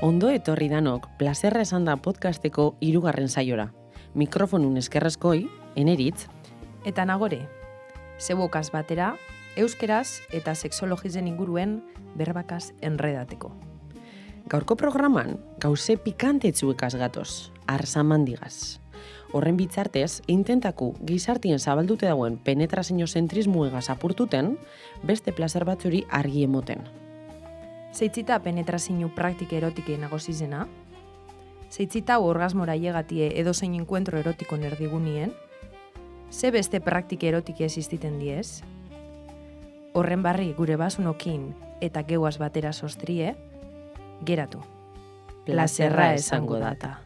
Ondo etorri danok, plazerra esan da podcasteko 3. saiora. Mikrofonun eskerrezkoi, eneritz. Eta nagore, zebokaz batera, euskeraz eta sexologizen inguruen berbakaz enredateko. Gaurko programan, gauze pikantetzuekaz gatoz, arzamandigaz. Horren bitzartez, intentaku gizartien zabaldute dauen penetrazio zentrismuegaz apurtuten, beste plazer batzuri argi emoten. Zeitzita penetrazio praktike erotike nagozizena, zeitzita orgasmora llegatie edozein enkuentro erotiko nerdigunien, ze beste praktike erotike existiten diez, horren barri gure basunokin eta geuaz batera sostrie, geratu. Plazerra esango data.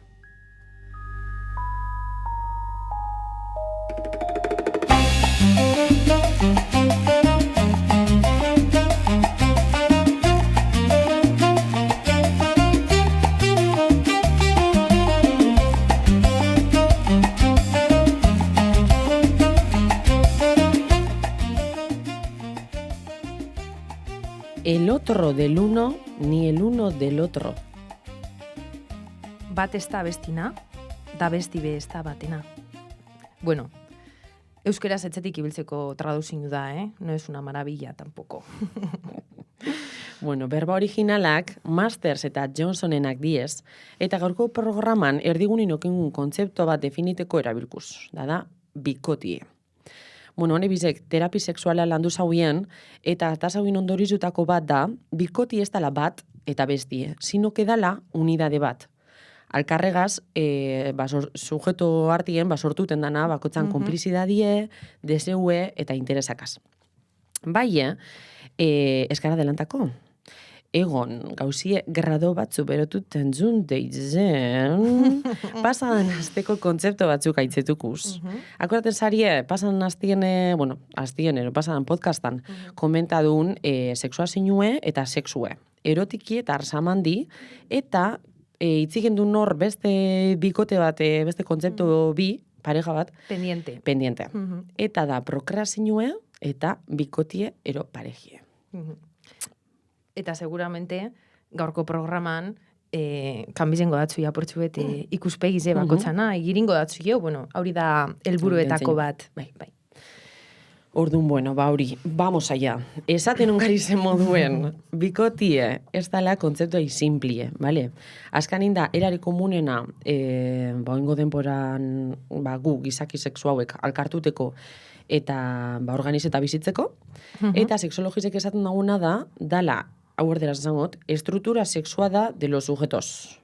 El otro del uno, ni el uno del otro. Bat ez da bestina, da besti be ez da batena. Bueno, euskeraz etxetik ibiltzeko traduzinu da, No es una maravilla, tampoco. Bueno, berba originalak, Masters eta Johnsonenak diez, eta gaurko programan erdigunin okengun kontzeptu bat definiteko erabilkuz. Da, bikotie. Bueno, hone bizek, terapi sexuala landu zauien, eta tasauin ondorizutako bat da, bikoti ez dala bat eta bestie, sino que dala unidade bat. Alkarregaz, sujeto hartien, sortuten dana, bakotzan konplizidadie, deseue eta interesakaz. Bai, eskara delantako. Egon, gauzie grado batzu berotuten zun deitzen, pasan azteko kontzeptu batzuk aitzetukuz. Akuraten zarie, pasan pasan podcastan, komentadun sexuazinue eta sexue. Erotiki eta arsamandi, eta itzigen du nor beste bikote bat, beste kontzeptu bi, pareja bat. Pendiente. Eta da prokreazinue eta bikotie ero parejie. Eta seguramente gaurko programan kanbizengo datzu apurtzu bete ikuspegize bakotzana, egiringo datzu jo, hori da helburuetako bat. Bai. Orduan, hori, vamos allá. Esaten ungarizen moduen, bikotie, ez dala kontzeptua isimplie, bale? Azkanin da, erari komunena, oingo denporan, gu, gizaki sexu hauek, alkartuteko, eta organizeta bizitzeko, eta sexologizek esaten daguna da, dala, hau erderaz zangot, estruktura sexuada de los sujetos.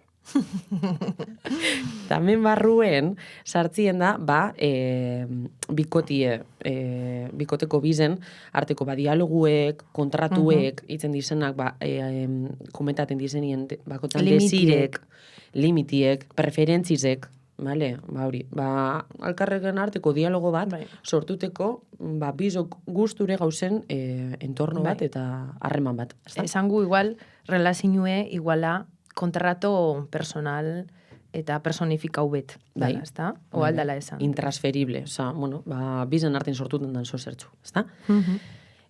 Tamen barruen, sartzien da, bikoteko bizen, arteko dialoguek, kontratuek, itzen dizenak, komentaten dizenien, bakotzan desirek, limitiek, preferentzizek, vale, hori, alkarreken arteko dialogo bat, sortuteko, bizok gusture gauzen entorno bat eta harreman bat. Esangu igual, relazinue iguala kontrato personal eta personifikau bet, dala, ezta? O aldala esan. Intransferible, bizen artean sortuten dan zozertzu, ezta?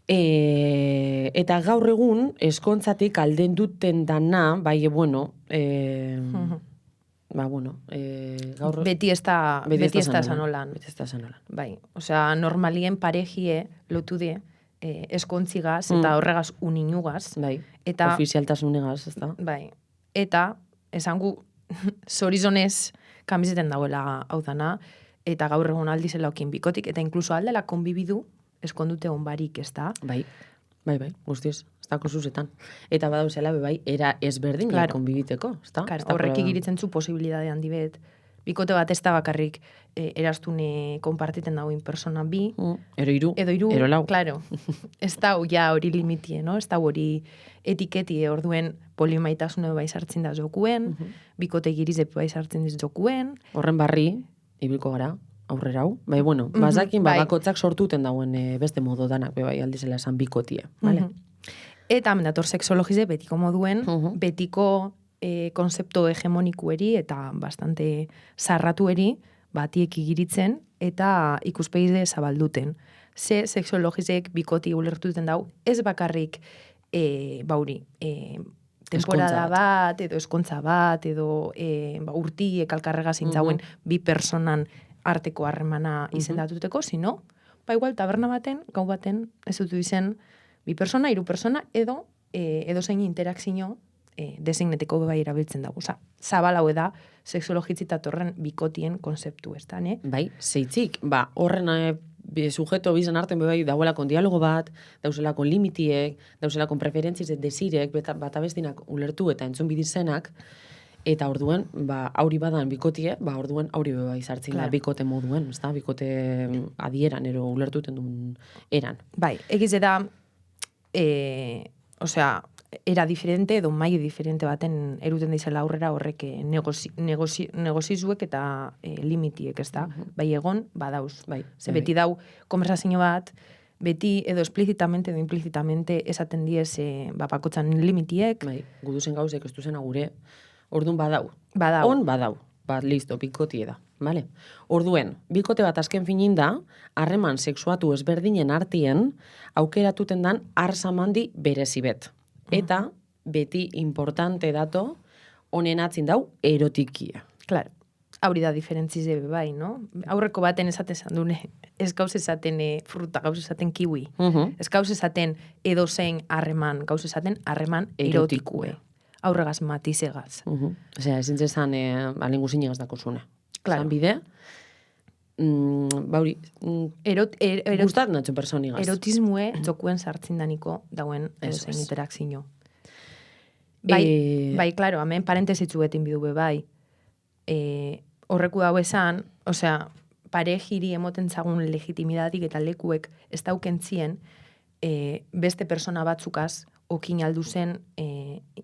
Eta gaur egun, eskontzatik alden duten dana, gaur... Beti ez da sanolan. Beti ez da sanolan. Bai, osea, normalien parejie lotu de eskontzigas eta horregaz uninugaz. Bai, eta ofizialtasunegaz, ez da? Bai, eta esangu zorizonez kamizeten dauela hau dana, eta gaur egun aldizela okin bikotik, eta inkluso aldela konbibidu eskondute onbarik, ez da? Bai, guztiz. Estako zuzetan. Eta badauzela, era ezberdin konbibiteko, ez da? Horrek igiritzen zu posibilidade handi bet. Bikote bat ez da bakarrik erastune konpartiten dagoen persona bi. Ero iru, ero lau. Claro. Ez da hori limitie, no? Ez da hori etiketie orduen polimaitasune bai sartzen da jokuen, bikote girize bai sartzen diz jokuen. Horren barri, ibilko gara, aurrera hau. Bazakin bakotzak sortuten dauen beste modo danak, aldizela esan bikotie. Eta mendator sexologize betiko moduen, betiko konzepto hegemonikueri eta bastante zarratueri batiek igiritzen eta ikuspegize zabalduten. Ze sexologizek bikoti ulertuten dau, ez bakarrik temporada bat, edo eskontza bat, edo urtiek alkarrega zintzauen bi personan arteko harremana izendatuteko, sino, igual taberna baten, gau baten, ez dutu izen, bi persona, hiru persona, edo zein interakzio designeteko bai erabiltzen dago. Zabalau da, sexologitzitatorren bikotien konzeptu, ez da, ne? Bai, zeitzik, horren sujeto bizan arten bai dauelako dialogo bat, dauzelako limitiek, dauzelako preferentziz desirek, bat abestinak ulertu eta entzun bidizenak, eta orduen, auri badan bikotie, orduen auri bai zartzen da bikote moduen, ez da, bikote adieran, ero ulertuten duen eran. Bai, egiz da, era diferente edo maio diferente baten eruten dizela aurrera horrek negozizuek eta limitiek, ez da? Bai egon, badauz. Ze beti dau, konversazio bat, beti edo explizitamente edo implicitamente esaten diez bakotzan limitiek. Bai, guduzen gauzek ez duzen agure, orduan badau. Badau. Listo, bikotie da. Vale. Orduen, bikote bat azken finin da, harreman sexuatu ezberdinen artien, aukeratuten dan arsamandi berezibet. Eta, beti importante dato, honen atzin dau, erotikia. Claro. Hauri da diferentzize bai, no? Aurreko baten esaten zandune, ez gauz esaten fruta, gauz esaten kiwi. Ez gauz esaten edozein harreman, gauz esaten harreman erotikue. Aurregaz matizegaz. Osea, ezin zezan, alinguzin egaz dako zune. Claro. Zan bide, gustat natxo personigaz. Erotismue txokuen sartzin daniko dauen edozein interakzio. Bai, claro, hemen parentesitzu betin bidube bai. Horreku dago esan, osea, parejiri emoten zagun legitimidadik eta lekuek ez daukentzien beste persona batzukaz okin aldu zen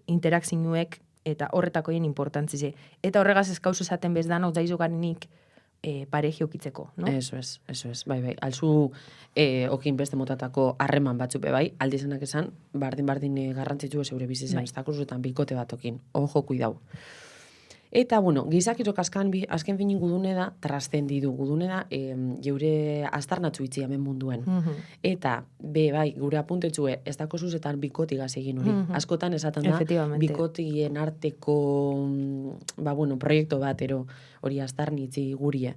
interakzioek eta horretakoien importantzize. Eta horregaz ez gauz esaten bezdan, hau daizo garenik pareji okitzeko, no? Eso es, bai. Alzu okin beste motatako harreman batzupe bai, aldizenak esan, bardin garrantzitzu zeure bizitzen, ez dakuzuetan bikote bat okin. Ojo, kuidau. Eta, gizakirok azken finin gudune da, trastendidu gudune da, geure astarnatzu itzi hemen munduen. Eta, bai, gure apuntetxue, ez dako zuzetan bikotigaz egin hori. Askotan esaten da, bikotigien arteko, proiektu bat, hori astarnitzi gurie.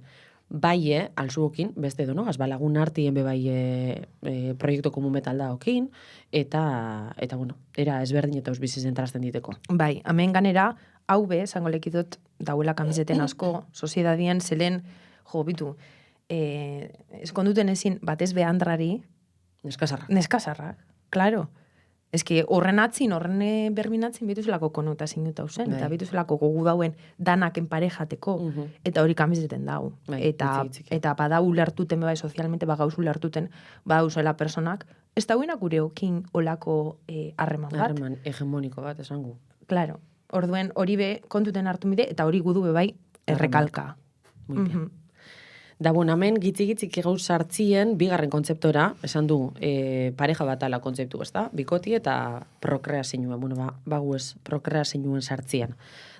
Bai, alzuokin, beste edo, azbalagun artien bai proiektu komun betalda okin, eta era ezberdin eta uzbizizen trastenditeko. Bai, hemen ganera, hau be, zango lekidot, dauela kamizeten asko, soziedadien, zelen, bitu, eskonduten ezin, batez behandrari, Neskazarrak, claro. Ez que horren berbinatzin bituzelako konotazin dut hausen, eta bituzelako gogu dauen danaken parejateko, eta hori kamizeten dau. Eta badau ulertuten, bai, sozialmente, gauz ulertuten, badau zela personak, ez dauenak gure okin olako harreman bat. Harreman hegemoniko bat, esangu. Claro. Orduen hori be kontuten hartu bide, eta hori gudu be bai errekalka. Muy bien. Da, hemen gitzik gauz sartzien, bigarren kontzeptora, esan du, pareja bat ala kontzeptu, ez da? Bikoti eta prokreazioen, baguez prokreazioen sartzien.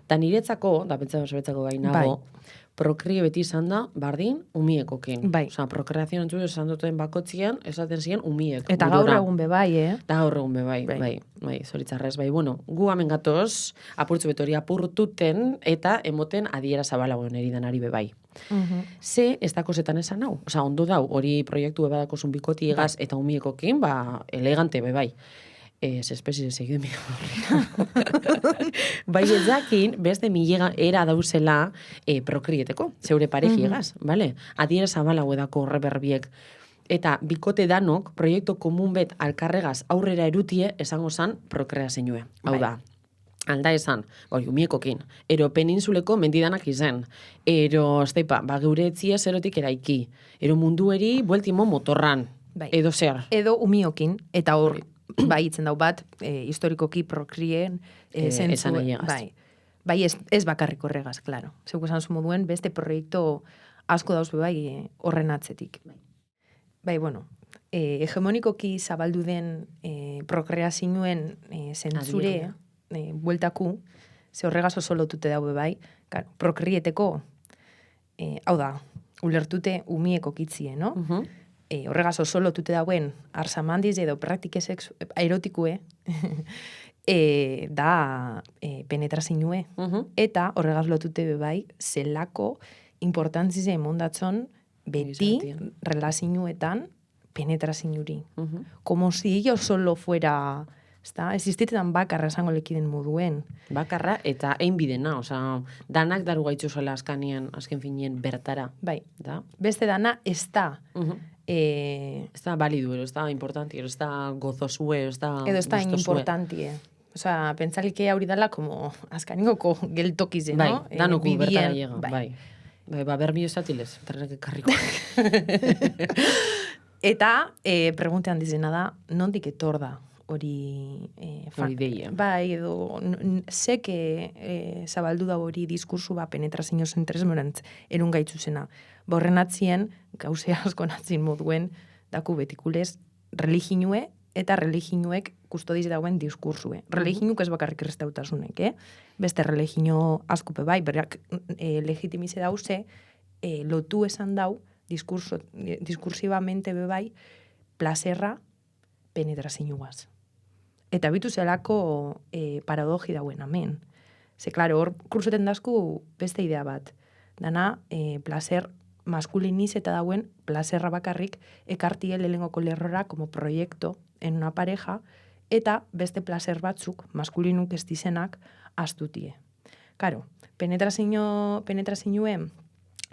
Da niretzako, da pentsatzeko gai nago, prokrie beti izan da, bardin, umiekokin. Osa, prokreazioen entzuz esan duten bakotzien, esaten ziren umiek. Eta gaur egun be bai, Da gaur egun be bai, zoritzarrez, bai. Gu hemen gatoz, apurtzu betori apurtuten, eta emoten adiera zabalagoen eridanari be bai. Ze, ez dako zetan esan hau. Osa, ondo dau, hori proiektu ebadako zun bikoti egaz eta umiekokin, elegante be bai. Ez espezies egin bai ezakin, beste milega era dauzela prokrieteko, zeure parejiegaz, bale? Adiera zabalago edako horreberbiek. Eta bikote danok, proiektu komun bet alkarregaz aurrera erutie esango zan prokreazioe. Hau da, alda esan, umiekokin, ero peninsuleko mendidanak izen, ero, geure etziez erotik eraiki, ero mundueri bueltimo motorran, edo zer. Edo umiokin, eta hor, bai itzen dau bat, historikoki prokrien esan ailegaz. Bai, ez bakarrik horregaz, klaro. Zeuko esan zu moduen, beste proiektu asko dauz bai horren atzetik. Bai, hegemonikoki zabaldu den prokreazioen zentzure, bueltaku, ze horregaz oso lotute daue bai, prokrieteko, hau da, ulertute umieko kitzie, no? Horregaz oso lotute dauen arsamandiz edo praktike erotikue, da penetrazioe. Eta horregaz lotute bebai, zelako importantzize emondatzon beti relazioetan penetrazioari. Como si ello solo fuera... Existitetan bakarra esango lekiden moduen. Bakarra eta einbidena, osea, danak daru gaitzu zela azken finien bertara. Bai, da? Beste dana ez da. Ez da balidu, ez da importanti, ez da gozosue, ez da edo ez da gustosue. importantie. Osea, pentsalik hori dala como azkaningoko geltokize, bai, no? Danoko bertara llega, bai. Berbio esatilez, terrenak karriko. Eta, preguntean dizena da, nondik etor da hori deia. Bai, edo seke zabaldu da hori diskursu penetrazio zentresmorantz erun gaitzu zena. Borren atzien, gauze asko natzin moduen, daku betikulez, religinue eta religinuek kustodiz dauen diskursue. Religinuk ez bakarrik errestautasunek, Beste religio askope bai, berak legitimize dauze, lotu esan dau, diskursibamente bebai, plazerra penetrazioaz. Eta bitu zelako paradogi dauen amen. Ze, klaro, hor kurseten dazku beste idea bat. Dana, placer maskuliniz eta dauen plazerra bakarrik ekartie lehenengoko lerrora como proiektu en una pareja, eta beste placer batzuk, maskulinuk ez dizenak, astutie. Karo, penetrazioen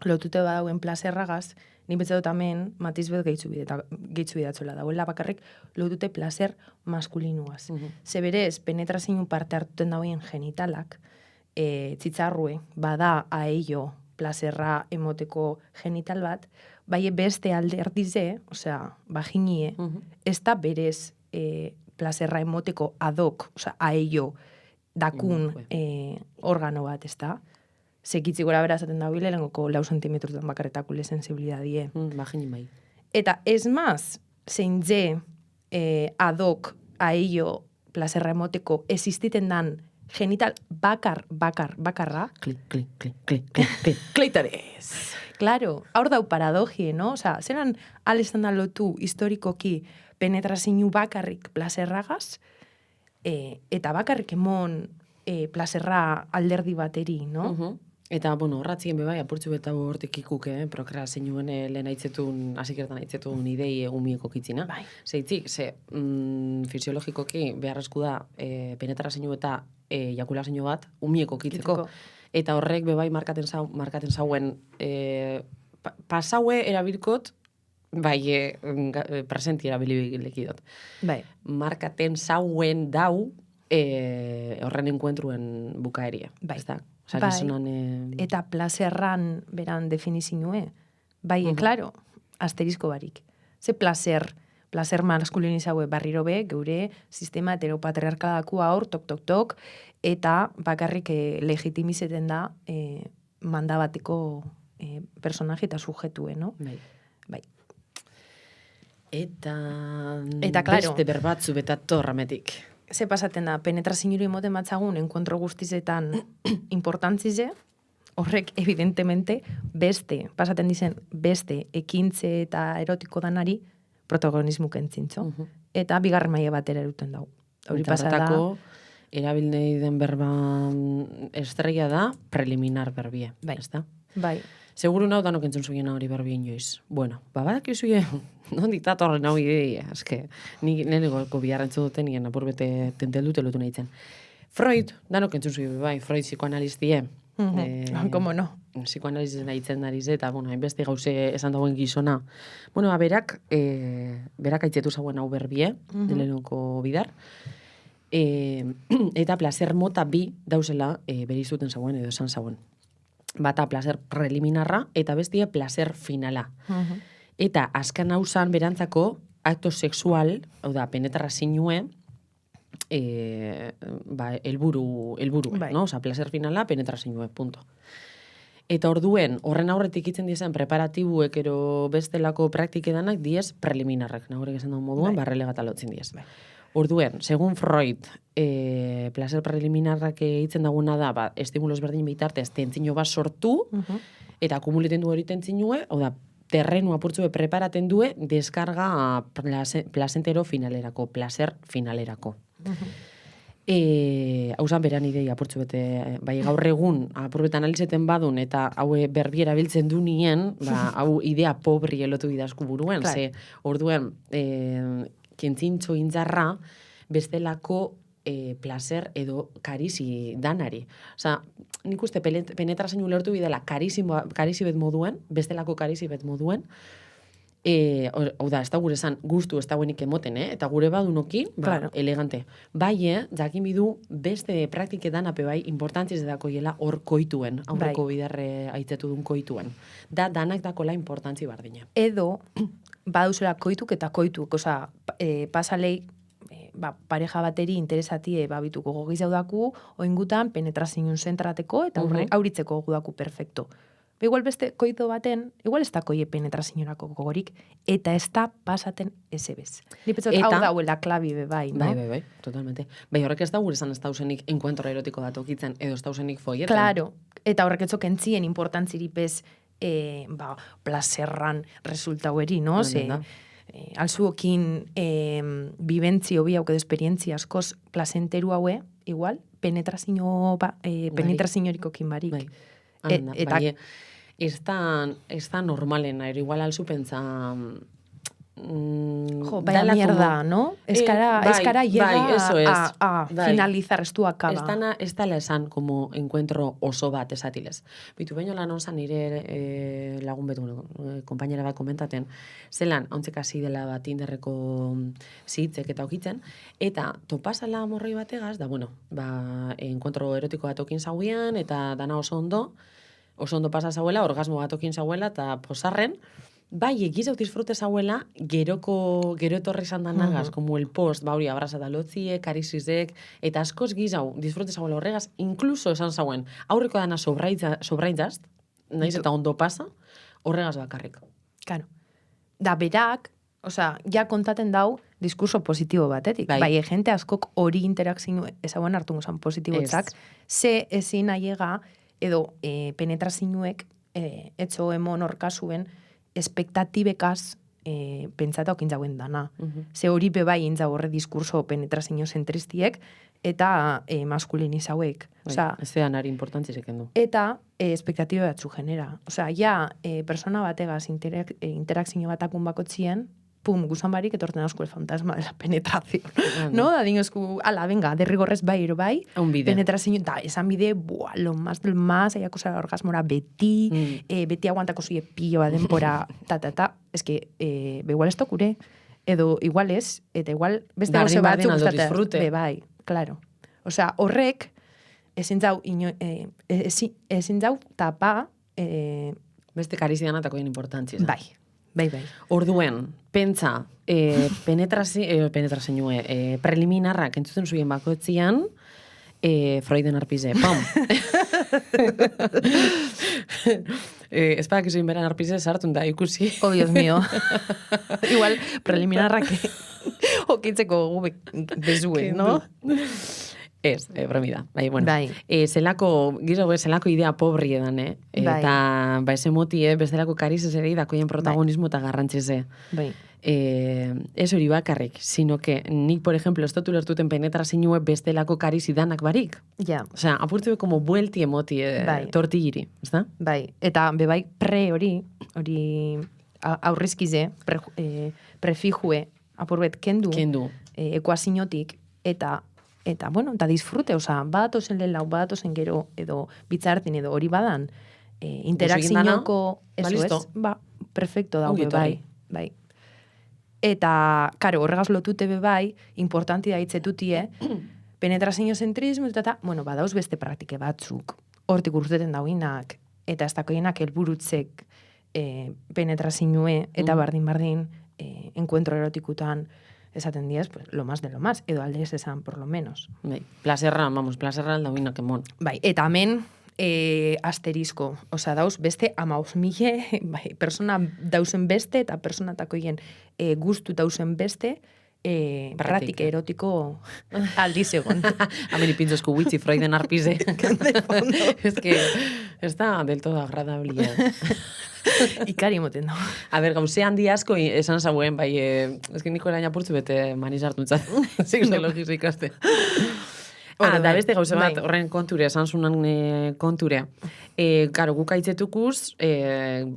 lotute badauen plazerragaz, ni betzedot hemen matiz bet gehitzu bidatzola dauela bakarrik lotute placer maskulinuaz. Ze berez, penetrazio parte hartuten dauen genitalak, tzitzarrue, bada aello plazerra emoteko genital bat, bai beste alderdize, osea, vaginie, ez da berez plazerra emoteko adok, osea, aello dakun organo bat, ez da? Zekitzi gora bera zaten da bile, lengoko 4 centimetrutan bakarretakule sensibilidadie. Bagini bai. Eta ez maz, zein ze adok aello plazerra emoteko existiten dan genital bakarra. Klitares. Claro, hor dau paradogie, no? Osa, zeran alestan da lotu historikoki penetrazio bakarrik plazerragaz, eta bakarrik emon plazerra alderdi bateri, no? Eta, bueno, horratzien bebai, apurtzu beta hortik ikuke, prokreazioen lehen aitzetun, asikertan aitzetun idei umieko kitzina. Bai. Zeitzik, fisiologikoki beharrezku da penetrazio eta ejakulazio bat umieko kitzeko. Eta horrek bebai markaten zauen pasaue erabilkot, bai, presenti erabilikidot. Bai. Markaten zauen dau horren enkuentruen bukaeria. Bai. Bai. Eta plazerran beran definizioe. Bai, klaro, asterizko barik. Ze placer maskulinizaue barriro be, geure sistema heteropatriarkalako hor, tok, eta bakarrik legitimizeten da mandabateko personaje eta sujetue, no? Bai. Eta claro, beste berbatzu beta torrametik. Ze pasaten da, penetrazioa emoten batzagun enkontro guztizetan importantzize, horrek evidentemente pasaten dizen beste ekintze eta erotiko danari protagonismo kentzintzo. Eta bigarren maila batera eruten dago. Hori pasatako erabilnei den berba estrella da preliminar berbie. Bai. Ez da? Bai. Seguru nau danok entzun zuien hori berbien joiz. Bueno, badak izuie, nondik datorren hau ideia, eske, nik nenegoko biharrentzun duten nien apur bete tenteldute lotu nahi zen. Freud, danok entzun zuien, bai, Freud psikoanalistie. Como no? Psikoanalizen nahitzen dariz, eta, bueno, hainbeste gauze esan dagoen gizona. Bueno, berak aitzetu zauen hau berbie, lehenoko bidar. Eta placer mota bi dauzela berizuten zauen edo esan zauen. Bata placer preliminarra eta bestia placer finala. Eta azken hausan berantzako akto sexual, hau da, penetrazioe, elburu, no? Osa, placer finala, penetrazioe, punto. Eta orduen, horren aurretik itzen dizan preparatibuek ero bestelako praktikedanak diez preliminarrak. Nagorek esan daun moduan, barrelegata lotzen diez. Orduen, segun Freud, placer preliminarrak itzen daguna da, estimulos berdin bitartez, tentzino bat sortu, eta akumuliten du hori tentzinue, hau da, terrenu apurtzue preparaten due, deskarga placentero finalerako, placer finalerako. Hauza beran idei apurtzu bete, bai gaur egun apurbet analizeten badun eta hau berbi erabiltzen du nien, hau idea pobri elotu idazku buruen, ze orduen kentzintxo intzarra bestelako placer edo karizi danari. Osa, nik uste penetrazio ulertu bidela karizi bet moduen, bestelako karizi bet moduen, hau da, ez da gure esan gustu ez da guenik emoten, eta gure badunoki, elegante. Bai, jakin bidu beste praktiketan ape bai importantziz edako hiela hor koituen, aurreko bidarre aitzetu duen koituen. Danak dakola importantzi bardina. Edo, baduzela koituk eta koituk, oza, pasalei, pareja bateri interesatie babituko gogiz daudaku, oingutan penetrazioen zentrateko eta auritzeko gudaku perfecto. Igual beste koito baten, igual ez da koie penetrazioenako gogorik, eta ez da pasaten ezebez. Nipetzot, hau dauela klabi bai, no? Bai, totalmente. Bai, horrek ez da gure esan ez dausenik enkuentro erotiko da tokitzen, edo ez dausenik foietan. Claro, eta horrek etzok entzien importantziripez plazerran resultau eri, no? Alzuokin bibentzio bi hauke de esperientzia askoz plazenteru haue, igual, penetrazioerikokin barik. Bai. Bai, ez da normalena, igual alzu pentsa... vaya mierda, ¿no? Eskara llega a finalizar, estu akaba. Ez dala esan como encuentro oso bat esatilez. Bitu baino lan onzan nire lagun betu, kompainera bat komentaten, zelan, hauntzek hasi dela bat Tinderreko zitzek eta okitzen, eta topasala morroi bategaz, da bueno, encuentro erotiko bat okin zauian, eta dana oso ondo pasa zauela, orgasmo bat okin zauela, eta posarren, bai, egiz hau disfrute zauela, gero etorri izan danagaz, como el post, hori abraza da lotziek, karizizek, eta askoz gizau disfrute zauela horregaz, incluso esan zauen, aurreko dana sobraitzaz, nahiz eta ondo pasa, horregaz bakarrik. Claro. Da berak, osea, ja kontaten dau, diskurso positibo batetik. Bai, jente askok hori interakzio ezaguan hartu gozan positibotzak, ze ezin aiega, edo penetrazioek, etxo emon orkazuen, espektatibekaz pentsata okin zauen dana. Ze hori bebai intzau horre diskurso penetrazio zentristiek eta maskulinizauek. Ez zean ari importantzizeken du. Eta espektatibe batzu genera. Osea, ja, persona bategaz interakzio batakun bakotzien, pum, guzan barik etorten asko el fantasma de la penetración. No? Da dingozku, ala, venga, derrigorrez bai, penetrazio, da, esan bide, lo más del más, aiako zara orgasmora beti, beti aguantako zuie pilloa denpora, Ez que, igual ez tokure, edo igual ez, eta igual beste gauze batzuk gustatea. Bai, claro. Osea, horrek, ezin zau tapa... Beste karizidanatako importantziz. Bai. Orduen, pentsa, penetrazioe, preliminarrak entzuten zuen bakoetzian, Freuden arpize, pam. Espadak izin beran arpize sartun da, ikusi. Oh, Dios mío. Igual, preliminarrak okitzeko gube bezue, no? Ez, bromida. Bai, bueno. Zelako idea pobri edan, Eta, ese motie, bestelako karizez ere dakoien protagonismo eta garrantzize. Bai. Ez hori bakarrik, sino que nik, por ejemplo, ez dut ulertuten penetrazioe bestelako kariz idanak barik. Ja. Osea, apurtu como buelti emoti tortilliri, ez da? Bai, eta bebai hori aurrizkize, prefijue, apurbet kendu. Ekuazinotik, eta, bueno, eta disfrute, oza, badatozen lelau, badatozen gero, edo bitzartin, edo hori badan, interakzioko, eso ez, perfecto daude, bai. Eta, karo, horregaz lotute bai, importanti da hitzetutie, penetrazio zentrismo, eta, bueno, badauz beste praktike batzuk, hortik urteten dauinak, eta ez dakoienak helburutzek penetrazioe, eta bardin, enkuentro erotikutan, esaten diez, pues, lo más de lo más, edo aldez esan, por lo menos. Bai, plazerra aldauina kemon. Bai, eta hemen, asterizko, osea, dauz, beste 15.000, bai, persona dauzen beste, eta personatako hien gustu dauzen beste, praktike erotiko aldiz egon. Hemen ipintzozko witzi Freuden arpize. Ez que, ez da del todo agradablia. Ikari moten da. A ber, gauze handi asko esan zauen, bai, ez que niko erain apurtzu bete maniz hartuntzat. Sexologiz ikaste. Da beste gauze bat, bai. horren konture, esan zunan konture. Karo, guk aitzetukuz,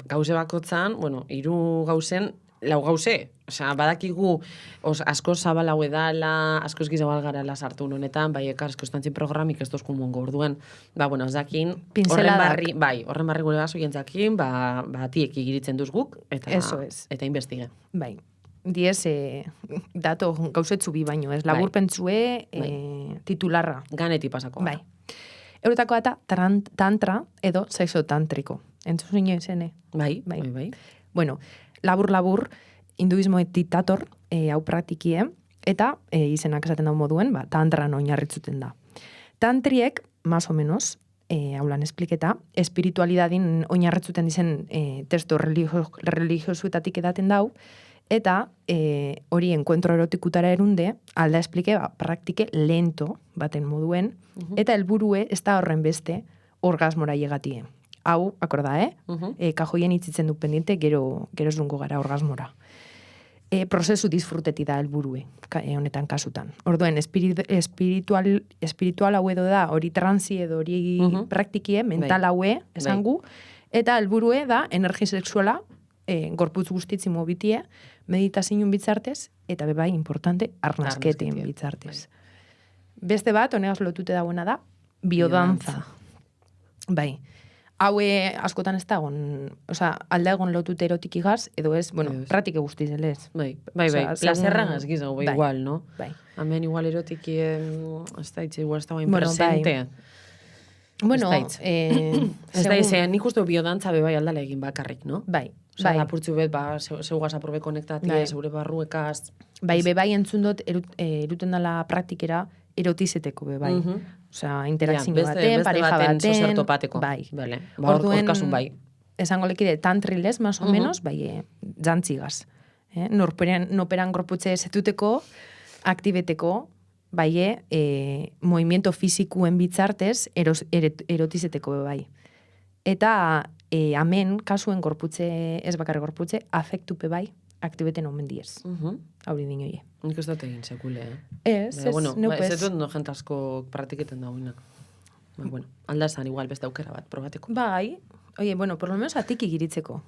gauze bakotzan, bueno, 3 gauzen, 4 gauze. Osea, badakigu asko zabalago edala, asko eskizabal garala sartu honetan, bai, asko estantzin programik ez tozkun mongo orduan. Bueno, ez dakin, horren barri gure baso jentzakin, tiek igiritzen duz guk, eta investige. Bai. Diez, dato gauzetzu bi baino, ez laburpentzue titularra. Ganeti pasako. Bai. Eurotako eta tantra edo sexo tantriko. Entzun zinu izene? Bai. Bueno, labur, hinduismoetik dator, hau praktikie, eta izenak esaten daun moduen, tantran oinarritzuten da. Tantriek, más o menos, haulan espliketa, espiritualidadin oinarritzuten dizen testo religiosuetatik edaten dau, eta hori enkuentro erotikutara erunde, alda esplike praktike lento baten moduen, eta helburue ez da horren beste orgasmora llegatie. Hau, akorda, kajoien itzitzen du pendiente, gero zungo gara orgasmora. Prozesu disfruteti da helburue, honetan kasutan. Orduen, espiritual hau edo da, hori transi edo hori praktikie, mental haue, esangu, eta helburue da, energi sexuala, gorputz guztitzi mobitie, meditazioen bitzartez, eta bebai, importante, arnasketien bitzartez. Beste bat, honegaz lotute dagoena da, biodantza. Bai. Haue askotan ez dagoen, alda egon lotute erotikigaz, edo ez, praktike guztiz, ez? Bai. Plazerran azgiz, igual, no? Bai. Hemen igual erotiki, ez da itxe, igual ez dagoen presente. Bueno, ez da izan, nik uste biodantza bebai aldala egin bakarrik, no? Bai. Lapurtzu bet, zeugaz aprobe konektatia, zeure barruekaz. Bebai entzun dut, eruten dala praktikera, erotizeteko bebai. Interakzio baten, pareja baten. Soserto pateko. Bai. Orkasun bai. Esango lekide, tantrilez, más o menos, bai, jantzigaz. Noperan gorputze zetuteko, aktibeteko, bai, movimiento fizikuen bitzartez, erotizeteko bai. Eta amen, kasuen gorputze, ez bakarri gorputze, afektupe bai, aktibeten omen diez. Hauri dinoie. Nik ez dut egin sekule, Ez, neupez. Ez dut jent asko praktiketen dauinak. Aldazan igual beste aukera bat, probateko. Bai, oie, por lo menos atik igiritzeko.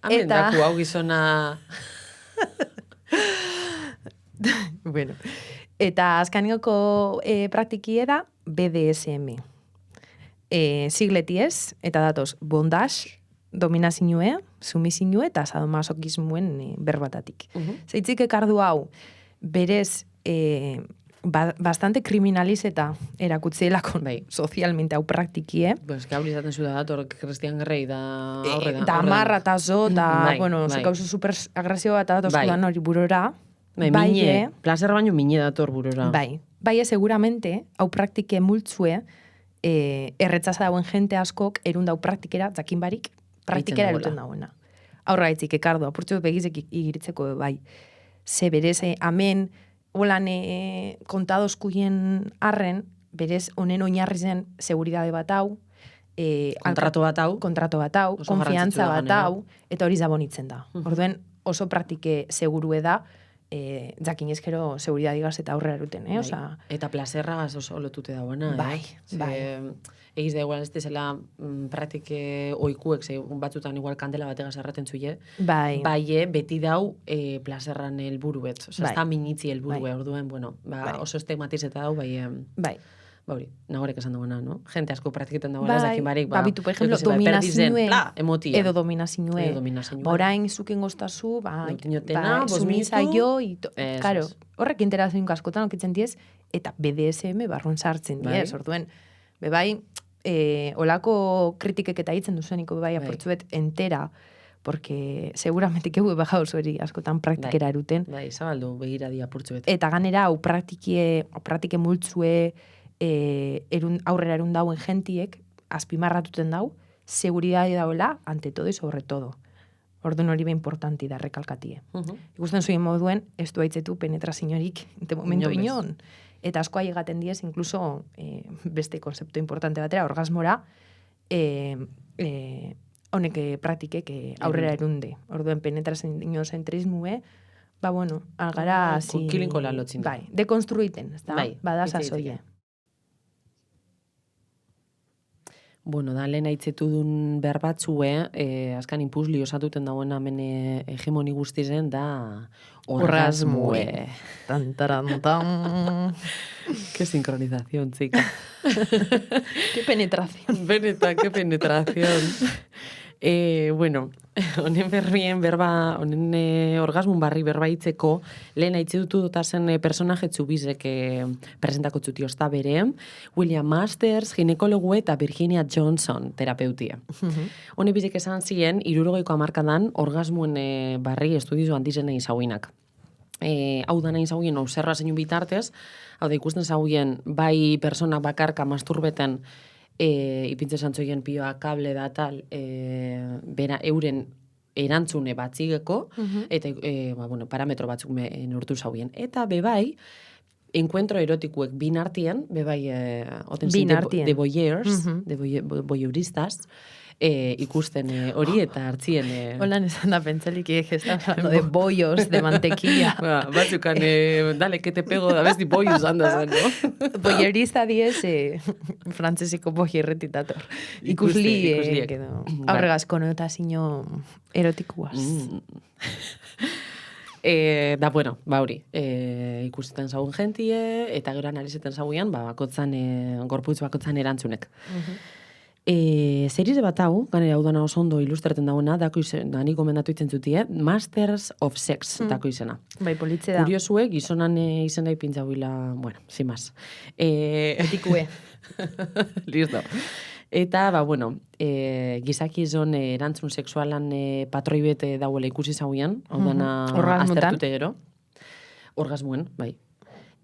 Hemen daku hau gizona... Eta azkanioko praktikie da BDSM. Sigletiez, eta datoz, bondage, dominazioe, sumizinue eta sadomasokismuen berbatatik. Zeitzik ekardu hau, berez, bastante kriminalizeta erakutzeelako sozialmente hau praktikie. Pues que hau izaten zu da dator, Cristian Grey da horre da. Da marra eta zo, da, zekauzu super agresioa eta datoz dudan hori burora. Mine, placer baino mine dator burora. Bai, seguramente, hau praktike multzue, erretzaza dauen jente askok erundau praktikera, jakin barik, praktikera eruten dauena. Aurra gaitzik, ekardo, apurtzu begizek igiritzeko bai. Ze berez, amen, holan kontadozkuien arren, berez, honen oinarri zen seguridade bat hau, kontrato bat hau, konfiantza bat hau, eta hori zabonitzen da. Orduen, oso praktike segurue da, jakin ezkero seguridadigaz eta aurrera eruten, Eta plazerragaz oso lotute dagoena, bai. Egiz da igual ez dizela praktike oikuek, batzutan igual kandela bategaz erraten zuie, bai, beti dau plazerran helburuet, ez da minitzi helburue, orduen, oso estigmatizeta dau, bai. Hori, nagorek esan dagoena, no? Gente asko praktiketan dagoena, ez dakin barik, bitu, por ejemplo, dominazioe, edo dominazioe. Orain zuken goztazu, sumizaio, karo, horrek interazioen askotan okitzen diez, eta BDSM barruan sartzen diez, orduen, bebai, olako kritikek eta hitzen duzeniko bebai apurtzuet entera, porque seguramente que bajado hori askotan praktikera eruten. Bai, zabaldu begira di apurtzuet. Eta ganera, praktike multzue, aurrera erun dauen gentiek, azpimarratuten dau, seguridade dauela, ante todo y sobre todo. Orduan hori be importanti da rekalkatie. Ikusten zuen moduen, ez du haitzetu penetraziorik, de momento inon. Eta askoa llegaten diez, incluso beste konzeptu importante batera, orgasmora, honek praktikek aurrera erunde. Orduen penetrazio zentrismue, algara... Kilinko lan lotzin. Bai, dekonstruiten, ez da? Bada sasoie. Bueno, da, lehen aitzetu duen berbatzue, azkan impuzli osatuten dagoen hemen hegemoni guztizen, da orgasmue. Tan, taran, tan. Qué sincronización, chica. Qué penetración. Beneta, qué penetración. Bueno, honen berrien berba, honen orgasmun barri berba itzeko, lehen aitzetutu dotazen personaje txubizek presentako txutiozta bere, William Masters, ginekologu eta Virginia Johnson terapeutia. Hone bizek esan ziren, 60ko hamarkadan orgasmuen barri estudizo handizena izauinak. Hau da nahi zauen observa zeinu bitartez, hau da ikusten zauen bai persona bakarka masturbeten ipintze zantzoien pioa, kable da tal, bera euren erantzune batzigeko, eta parametro batzuk neurtu zauen. Eta bebai, encuentro erotikuek bin artien, bebai, de voyeurs, de voyeuristas, ikusten hori eta hartzien... Holan esan da pentselik está hablando de bollos, de mantequilla. Batzukan, dale, que te pego, da besti bollos anda zen, no? Boyerista diez, frantzesiko boyerretitator. Ikusli, aurregaz konotazio erotikuaz. Da, bueno, ba hori, ikusten zagun jentie, eta gero analizeten zaguan, bakotzan, gorputz bakotzan erantzunek. Serize bat hau, ganera hau dana oso ondo ilustraten dagoena, dani gomendatu itzen zutie, Masters of Sex, dako izena. Bai, politze da. Kuriosue, gizonan izena ipintza huila, bueno, sin más. Etikue. Listo. Eta, bueno, gizakizon erantzun sexualan patroi bete dauela ikusi zauian, hau dana aztertute gero. Orgasmuen, bai.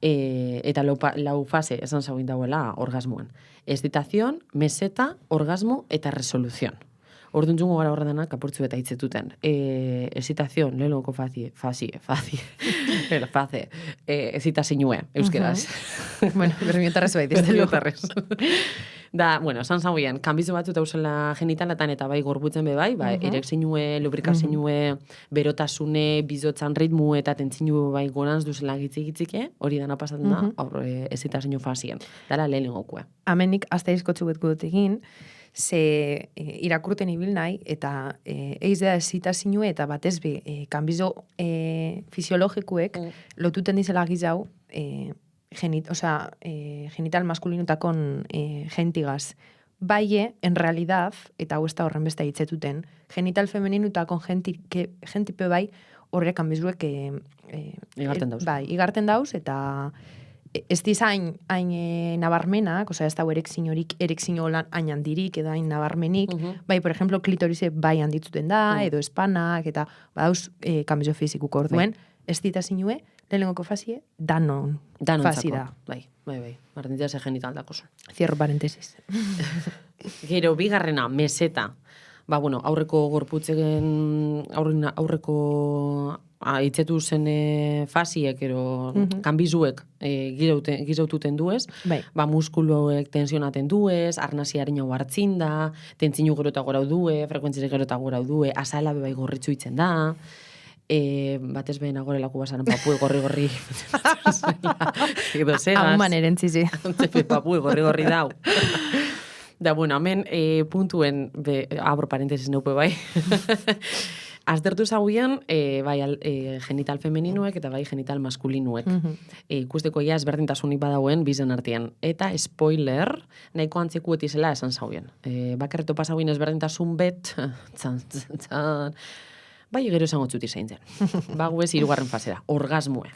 Eta lau fase esan zauin dauela orgasmoan. Excitación, meseta, orgasmo eta resolución. Orduan txungo gara horredanak apurtzu eta hitzetuten. Excitación, lehenoko fazie. Excitazioe, euskeraz. Bueno, bermiotarrez bai, desde bermiotarrez. Da, bueno, esan zauien, kanbizu batzu tauzela genitalatan eta bai gorputzen bebai, erekzinue, lubrikazioe, berotasune, bizotzan ritmu eta tentzinu bai gonanz duzela gitzik-gitzike, hori dana pasatzen da, excitazio fasien. Dala lehenengokue. Amenik, azta izkotzu betku dut egin, ze irakurten ibil nahi, eta eiz da excitazioe eta batez be, kanbizo fisiologikuek lotuten dizela gizau, genital maskulinotakon gentigaz. Baie, en realidad, eta hau ez da horren beste hitzetuten, genital femeninutakon gentipe bai horrek kanbizuek igarten dauz. Bai, igarten dauz, eta ez dizain hain nabarmenak, oza, ez da erekzin holan hain handirik, edo hain nabarmenik, bai, por ejemplo, klitorise bai handitzuten da, edo espanak, eta badauz kanbizo fizikuk orduen, ez dita zinue, lehenengoko fazie, danon fazi da. Bai. Martintzia ze genital dakozu. Cierro parentesis. Gero, bigarrena, meseta. Bueno, aurreko gorputzegen, aurreko hitzetu zen fasiek, ero kanbizuek gizaututen duez, muskuluek tensionaten duez, arnasiaren hau hartzin da, tentzinu gero eta gora due, frekuentzire gero eta gora due, azala bebai gorritzu itzen da, batez behin agorelako basaran papue gorri-gorri. Hauman erentzizi. Papue gorri-gorri dau. Da, bueno, hemen puntuen, abro parentesis neupe bai, aztertu zauien, bai genital femeninuek eta bai genital maskulinuek. Ikusteko ja ezberdintasunik badauen bizen artean. Eta spoiler, nahiko antzekuet izela esan zauien. Bakarreto pasauin ezberdintasun bet, bai gero esango txuti zein zen. Bago ez hirugarren fasera, orgasmue.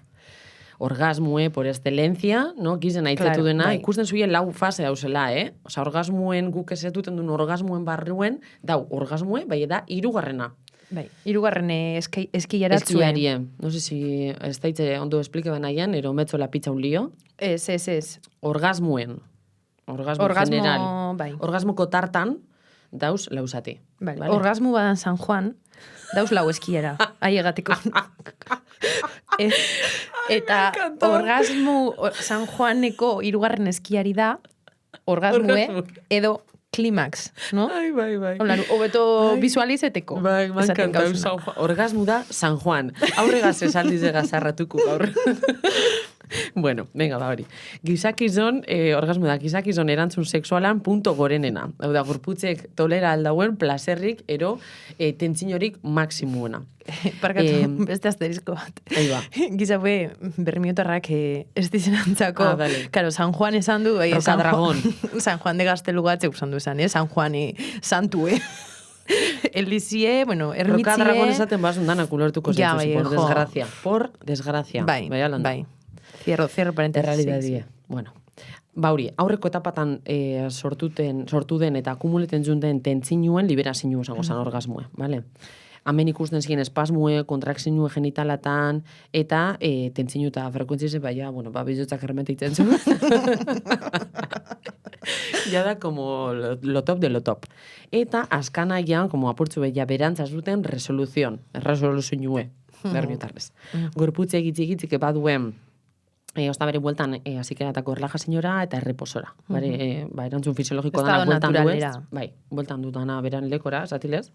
Orgasmue por excelencia, no? Gizen aitzetu dena, ikusten zuien lau fase dauzela, Osa, orgasmuen guk ezetuten duen orgasmuen barruen, dau, orgasmue, bai da, hirugarrena. Bai, hirugarren eskiaratzuen. Eskiarien. No sé si ez daitze ondo explike banaian, ero metzo la pizza un lío. Ez. Orgasmuen. Orgasmo general. Bai. Orgasmoko tartan, dauz lausati. Vale. Orgasmo badan San Juan, dauz lau eskiera. Aiegatiko. Eta orgasmo San Juaneko hirugarren eskiari da, orgasmue, edo klimax, no? Bai. Hobeto visualizeteko. Bai, mankanta, orgasmo da San Juan. Aurregaz esaldize gazarratuko gaur. Bueno, venga, ba hori. Gizakizon, orgasmo da, gizakizon erantzun sexualan punto gorenena. Hau da, gorputzek tolera aldauen placerrik, ero, tentzinorik maksimuena. Parkatu, beste asterizko bat. Ahí va. Gizapue, bermiotarrak ez dizenantzako. Dale. Claro, San Juan esan du, Rocadragón. San Juan de Gaztelugatze usan du esan, San Juan santu, Elizie, bueno, ermitzie... Rocadragón esaten basun danak ulertuko Ja, zaituzu, bai, por jo. desgracia. Por desgracia. Bai, Alanda. bai. Cierro paréntesis. Errealidadie. Bueno, bauri, aurreko etapatan sortu den eta akumuleten den tentzinuen liberazinu esango zan orgasmue, vale? Hemen ikusten ziren espasmue, kontrakzinue genitalatan, eta tentzinu eta frekuentzize, baina, bueno, bizotzak hermete iten zuen. Ya da como lo top de lo top. Eta askanaian, como apurtzu beha berantzaz duten resoluzion berbiotarrez. Gorputze egitzik baduen osta bere bueltan azikeratako erlajazioa eta erreposora. Erantzun fisiologiko dana bueltan duez. Bai, bueltan du dana beran lekora, esatilez.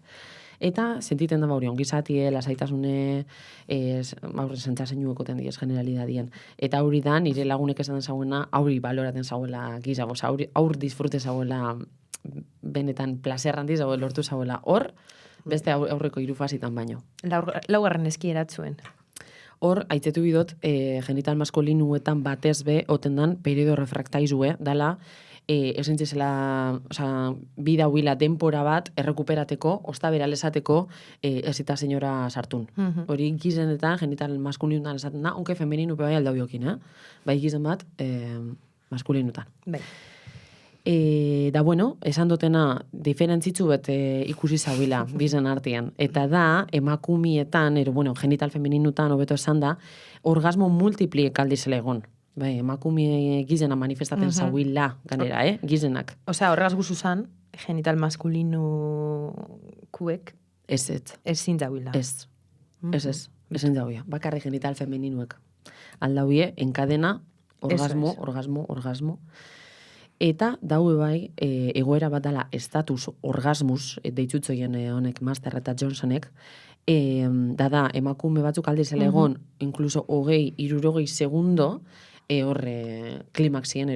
Eta sentiten da bauri ongizatie, lasaitasune, aurre sentzazioeko tendiez generalidadien. Eta hori da, nire lagunek esan zauena, aurri baloraten zauela gizago, aur disfrute zauela benetan placer handiz, lortu zauela hor, beste aurreko irufasitan baino. Laugarren eski eratzuen. Hor, aitzetu bidot, genital maskolinuetan batez be, oten dan, periodo refraktaizue, dala, esentzizela, bida huila denpora bat errekuperateko, osta beralesateko ezita senyora sartun. Hori gizenetan, genital maskulinutan esaten da, onke femeninu bai aldabiokin, bai gizen bat, maskulinutan. Bai. Da bueno, esan dutena diferentzitzu bet ikusi zauila bizen artean. Eta da, emakumietan, bueno, genital femeninutan, hobeto esan da, orgasmo multipliek aldizela egon. Bai, emakume gizena manifestaten zauila, ganera, gizenak. Osea, orgasmo zuzan, genital maskulinu kuek Ez zintauila. Ez zintauia. Bakarri genital femeninuek. Aldauie, enkadena, orgasmo. Eta daue bai, egoera bat dala estatus orgasmus, deitutzoien honek Master eta Johnsonek, da, emakume batzuk aldizela egon, inkluso 20-60 segundo, horre klimaxien,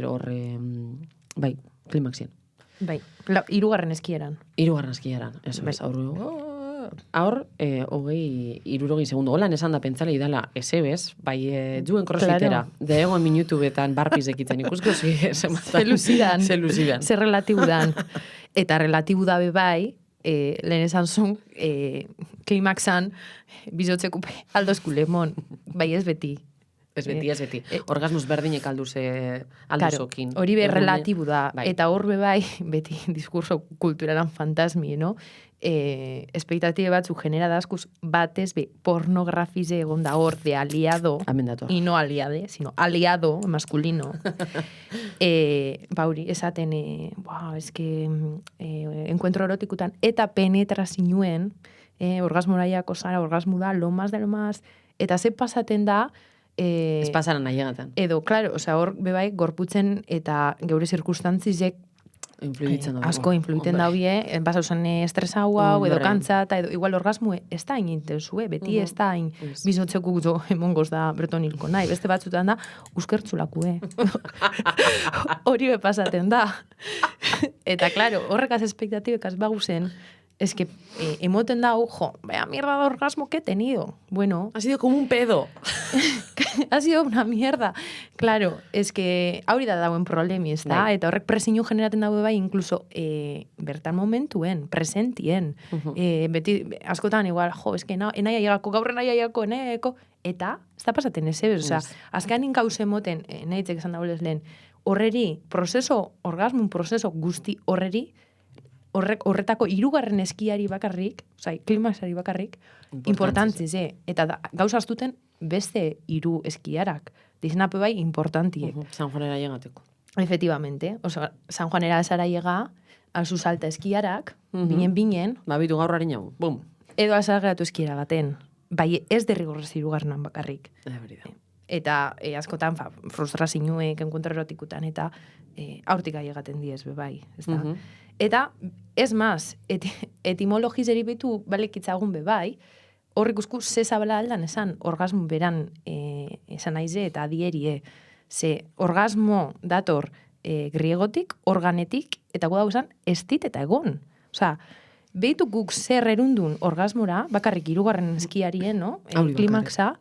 bai, klimaxien. Bai, hirugarren eskieran. Eso es, aur, 20-60 segundo. Holan esan da pentsala idala esebez, bai, juen crossfitera, de egon minutu betan barpiz ekiten ikusko Zeluzidan. Zer relatibu dan. Eta relatibu dabe bai, lehen esan zun, klimaxan, bizotzekupe, aldozku lemon, bai ez beti. Ez beti. Orgasmus berdinek alduzokin. Hori be relatibu da. Eta hor bai, beti diskurso kulturalan fantasmi, no? Espektatibe batzu genera dazkuz batez be pornografize egon da hor de aliado, y no aliade, sino aliado masculino. Bauri, esaten, es que encuentro erotikutan, eta penetrazioen, orgasmoraiako zara, orgasmu da, lo más de lo más, eta ze pasaten da, ez pasaran nahiagatan. Edo, claro, hor bebai, gorputzen eta geure zirkustantzizek asko influiten daubie, basa usan estresa hau, edo kantza, eta edo, igual orgasmu ez da intensue, beti ez da bizotzeko guzo emongoz da bretonilko nahi, beste batzutan da, uskertzulakue. Hori be pasaten da. Eta, claro, horrekaz espektatibekaz baguzen, es que emoten da, vaya mierda de orgasmo que he tenido. Bueno. Ha sido como un pedo. Ha sido una mierda. Claro, es que hori da dauen problemi, ez da? Eta horrek presinu generaten daue bai, incluso bertan momentuen, presentien. Beti, askotan igual, es que nahi aiagako, gaurre nahi aiagako, eta, ez da pasaten ez, o sea, azkean inkause moten, nahi itzek esan daulez lehen, horreri, orgasmun prozeso guzti horreri, horretako hirugarren eskiari bakarrik, klimaxari bakarrik, importantziz, eta gauza astuten beste hiru eskiarak. Dizenape bai, importantiek. San Juanera llegateko. Efectivamente. San Juanera zara llega, alzu salta eskiarak, binen. Bitu gaur harin jau, bum. Edo azalgeratu eskiara baten. Bai, ez derrigorrez hirugarrenan bakarrik. Eta askotan frustrazioek enkuentro erotikutan, eta aurtik ailegaten diez, bai, ez da. Eta, ez maz, etimologizeri betu balekitzagun bai, hor ikusku ze zabala aldan esan orgasmo beran esan naize eta adierie. Ze orgasmo dator griegotik, organetik, eta gu dago esan estit eta egon. Osea, behitu guk zer erundun orgasmora, bakarrik hirugarren eskiarien, no? Klimaxa,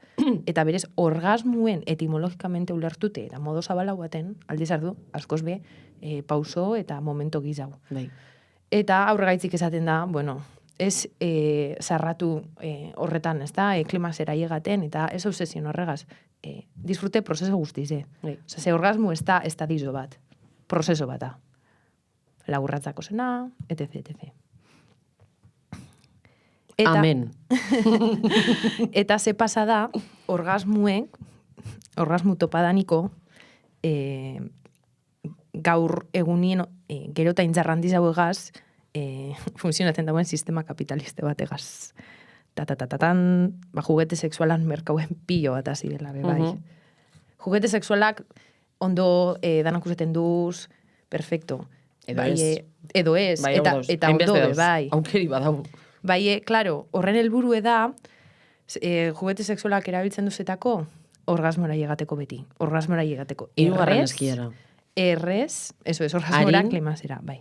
eta berez orgasmuen etimologikamente ulertute, eta modo zabala guaten, aldizar du, askoz be, pauso eta momento gizau. Bai. Eta aurregaitzik esaten da, bueno, ez zarratu horretan, ez da, klimaxera llegaten, eta ez obsesion horregaz, disfrute prozeso guztize. Bai. Osa, ze orgasmo ez da estadizo bat, prozeso bata. Laburratzako zena, etc., etc. Eta, Amen. Eta ze pasa da, orgasmu topadaniko, gaur egunien gero eta intzarrandiz hau egaz, funtzionatzen dagoen sistema kapitaliste bat egaz. Tatatatan, juguete sexualan merkauen pilo bat hasi dela, bai. Juguete sexualak ondo danak useten duz, perfecto. Edo bai, ez. Edo ez, Bai, eta ondo, bai. Aukeri badau. Bai, claro, horren helburu da, juguete sexualak erabiltzen duzetako, orgasmora llegateko beti. Orgasmora llegateko. Hirugarren eskiara. Errez, eso es, orgasmora klimasera, bai.